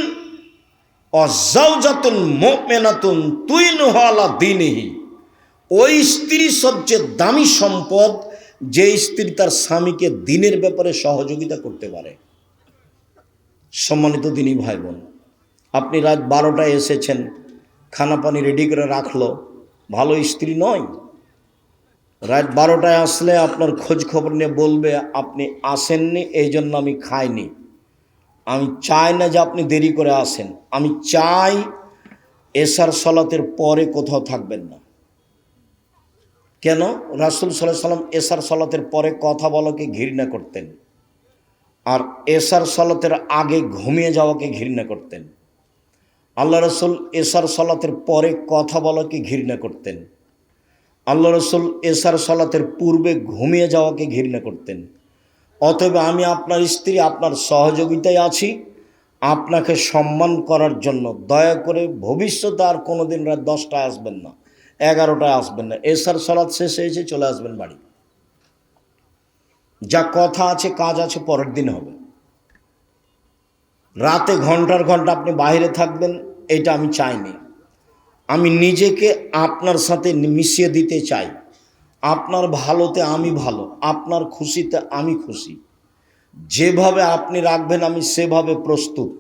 অজাউজাতুন মুমিনাতুন তুইনুহা আলা দীনিহি, ওই স্ত্রী সবচেয়ে দামি সম্পদ যে স্ত্রী তার স্বামীকে দিনের ব্যাপারে সহযোগিতা করতে পারে। সম্মানিত দিনী ভাই বোন, আপনি রাত 12টায় এসেছেন, খানা পানি রেডি করে রাখলো, ভালো স্ত্রী নয়। রাত 12টায় আসলে আপনার খোঁজ খবর নিয়ে বলবে আপনি আসেননি, এই জন্য আমি খাইনি। আমি চাই না যে আপনি দেরি করে আসেন, আমি চাই এশার সালাতের পরে কোথাও থাকবেন না। কেন? রাসূল সাল্লাল্লাহু আলাইহি সাল্লাম এশার সালাতের পরে কথা বলাকে ঘৃণা করতেন, আর এশার সালাতের আগে ঘুমিয়ে যাওয়াকে ঘৃণা করতেন। আল্লাহ রসুল এশার সালাতের পরে কথা বলাকে ঘৃণা করতেন। আল্লাহ রসুল এশার সালাতের পূর্বে ঘুমিয়ে যাওয়াকে ঘৃণা করতেন। অতএব আমি আপনার স্ত্রী, আপনার সহযোগিতায় আছি, আপনাকে সম্মান করার জন্য দয়া করে ভবিষ্যতে আর কোনোদিন রাত 10টায় আসবেন না, 11টায় আসবেন না। এশার সালাত শেষ হয়েছে, চলে আসবেন বাড়ি। যা কথা আছে কাজ আছে পরের দিন হবে। রাতে ঘন্টার ঘন্টা আপনি বাইরে থাকবেন, এটা আমি চাইনি। আমি নিজেকে আপনার সাথে মিশিয়ে দিতে চাই। আপনার ভালোতে আমি ভালো, আপনার খুশিতে আমি খুশি। যেভাবে আপনি রাখবেন আমি সেভাবে প্রস্তুত।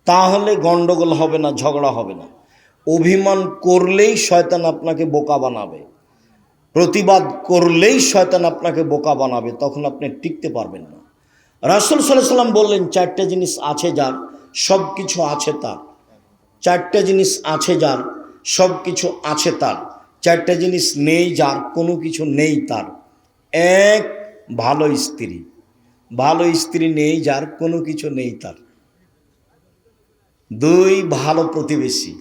তাহলে গন্ডগোল হবে না, ঝগড়া হবে না। অভিমান করলেই শয়তান আপনাকে বোকা বানাবে, প্রতিবাদ করলেই শয়তান আপনাকে বোকা বানাবে, তখন আপনি টিকতে পারবেন না। রাসূল সাল্লাল্লাহু আলাইহি সাল্লাম বললেন, 4টে জিনিস আছে যার, সব কিছু আছে তার। 4টে জিনিস আছে যার, সব কিছু আছে তার। 4টে জিনিস নেই যার, কোনো কিছু নেই তার। 1, ভালো স্ত্রী। ভালো স্ত্রী নেই যার, কোনো কিছু নেই তার। 2, ভালো প্রতিবেশী।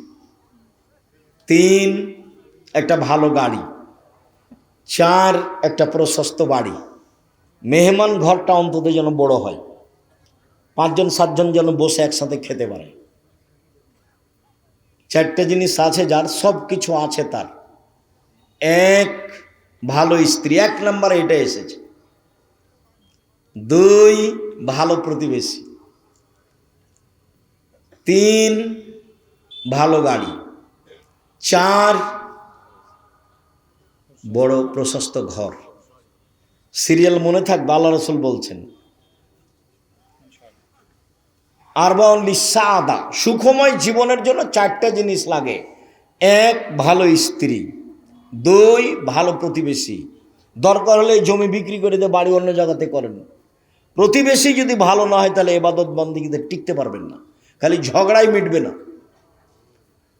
3, একটা ভালো গাড়ি। 4, একটা প্রশস্ত বাড়ি। মেহমান ঘরটা অন্তত যেন বড় হয়, 5জন 7জন যেন বসে একসাথে খেতে পারে। 4টে জিনিস আছে যার, সব কিছু আছে তার। 1, ভালো স্ত্রী, 1 নম্বরে এটা এসেছে। 2, ভালো প্রতিবেশী। 3, ভালো গাড়ি। 4, বড় প্রশস্ত ঘর। সিরিয়াল মনে থাকবে, আল্লাহ রসুল বলছেন আরবাউন লিসাআদা, সুখময় জীবনের জন্য 4টে জিনিস লাগে। 1, ভালো স্ত্রী। 2, ভালো প্রতিবেশী। দরকার হলে জমি বিক্রি করে দিয়ে বাড়ি অন্য জায়গাতে করেন। প্রতিবেশী যদি ভালো না হয় তাহলে ইবাদত বন্দেগীতে টিকতে পারবেন না, খালি ঝগড়াই মিটবে না।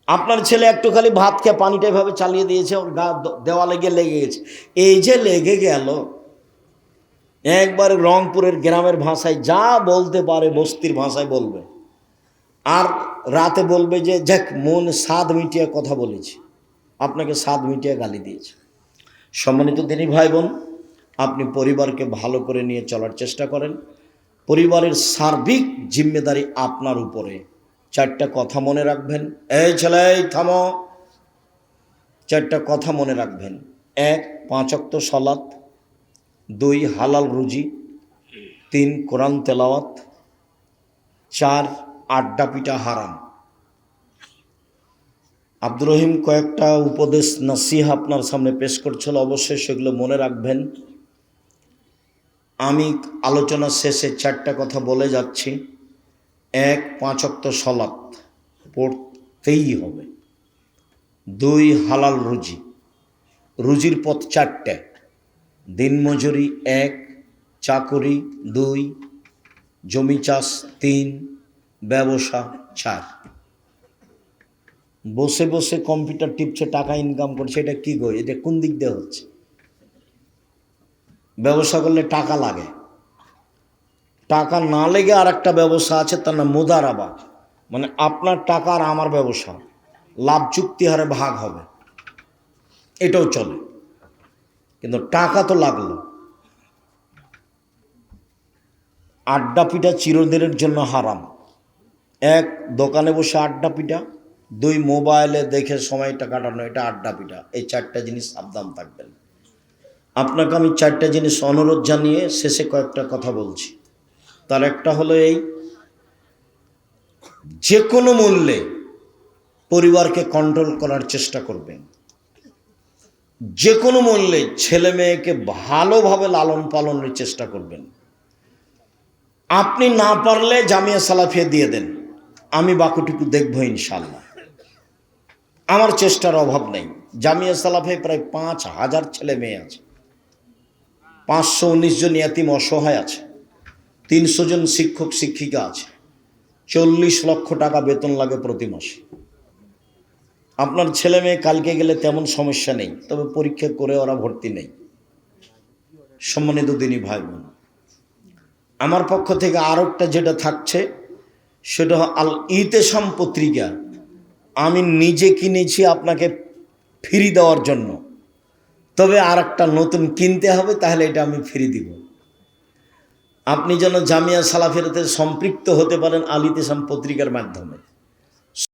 আপনার ছেলে একটু খালি ভাত খেয়ে পানিটা এভাবে চালিয়ে দিয়েছে, ওর গা দেওয়ালে গিয়ে লেগে গেছে। এই যে লেগে গেল, একবারে রংপুরের গ্রামের ভাষায় যা বলতে পারে বস্তির ভাষায় বলবে, আর রাতে বলবে যে যাক মন স্বাদ মিটিয়ে কথা বলেছি, আপনাকে স্বাদ মিটিয়ে গালি দিয়েছে। সম্মানিত দিনী ভাই বোন, আপনি পরিবারকে ভালো করে নিয়ে চলার চেষ্টা করেন। পরিবারের সার্বিক জিম্মেদারি আপনার উপরে। 4টা কথা মনে রাখবেন। এই ছেলে থামো, 4টা কথা মনে রাখবেন। 1, 5 ওয়াক্ত সালাত। 2, হালাল রুজি। 3, কোরআন তেলাওয়াত। 4, আড্ডা পিটা হারাম। আব্দুর রহিম কয়েকটা উপদেশ নসিহা আপনার সামনে পেশ করছিল, অবশ্যই সেগুলো মনে রাখবেন। আমি আলোচনা শেষে 4টা কথা বলে যাচ্ছি। 1, 5 ওয়াক্ত সালাত পড়তেই হবে। 2, হালাল রুজি। রুজির পথ 4টে। দিনমজুরি 1, চাকরি 2, জমি চাষ 3, ব্যবসা 4। বসে বসে কম্পিউটার টিপছে, টাকা ইনকাম করছে, এটা কি গো? এটা কোন দিক দিয়ে হচ্ছে? ব্যবসা করলে টাকা লাগে, টাকা না লেগে আর একটা ব্যবসা আছে, তার নাম মুদারাবা, মানে আপনার টাকা আর আমার ব্যবসা, লাভ চুক্তি হারে ভাগ হবে, এটাও চলে, কিন্তু টাকা তো লাগলো। আড্ডা পিটা চিরদিনের জন্য হারাম। 1, দোকানে বসে আড্ডা পিটা। 2, মোবাইলে দেখে সময়টা কাটানো, এটা আড্ডা পিটা। এই 4টা জিনিস সাবধান থাকবেন। আপনাকে আমি 4টা জিনিস অনুরোধ জানিয়ে শেষে কয়েকটা কথা বলছি। তার একটা হলো এই, যে কোনো মূল্যে পরিবারকে কন্ট্রোল করার চেষ্টা করবেন। যে কোনো মূল্যে ছেলে মেয়েকে ভালোভাবে লালন পালনের চেষ্টা করবেন। আপনি না পারলে জামিয়া সালাফিয়া দিয়ে দেন, আমি বাকিটুকু দেখব ইনশাআল্লাহ। আমার চেষ্টার অভাব নেই। জামিয়া সালাফে প্রায় 5,000 ছেলে মেয়ে আছে, 519 জন ইয়াতিম অসহায় আছে, 300 জন শিক্ষক শিক্ষিকা আছে, 40 লক্ষ টাকা বেতন লাগে প্রতি মাসে। আপনার ছেলে মেয়ে কালকে গেলে তেমন সমস্যা নেই, তবে পরীক্ষা করে ওরা ভর্তি নেই। সম্মানিত দিনী ভাই বোন, আমার পক্ষ থেকে আরেকটা যেটা থাকছে সেটা আল ইতেসাম পত্রিকা আমি নিজে কিনেছি আপনাকে ফ্রি দেওয়ার জন্য। তবে আরেকটা নতুন কিনতে হবে, তাহলে এটা আমি ফ্রি দিব। আপনি যেন জামিয়া সালাফিয়াতে সম্পৃক্ত হতে পারেন আল ইতেসাম পত্রিকার মাধ্যমে।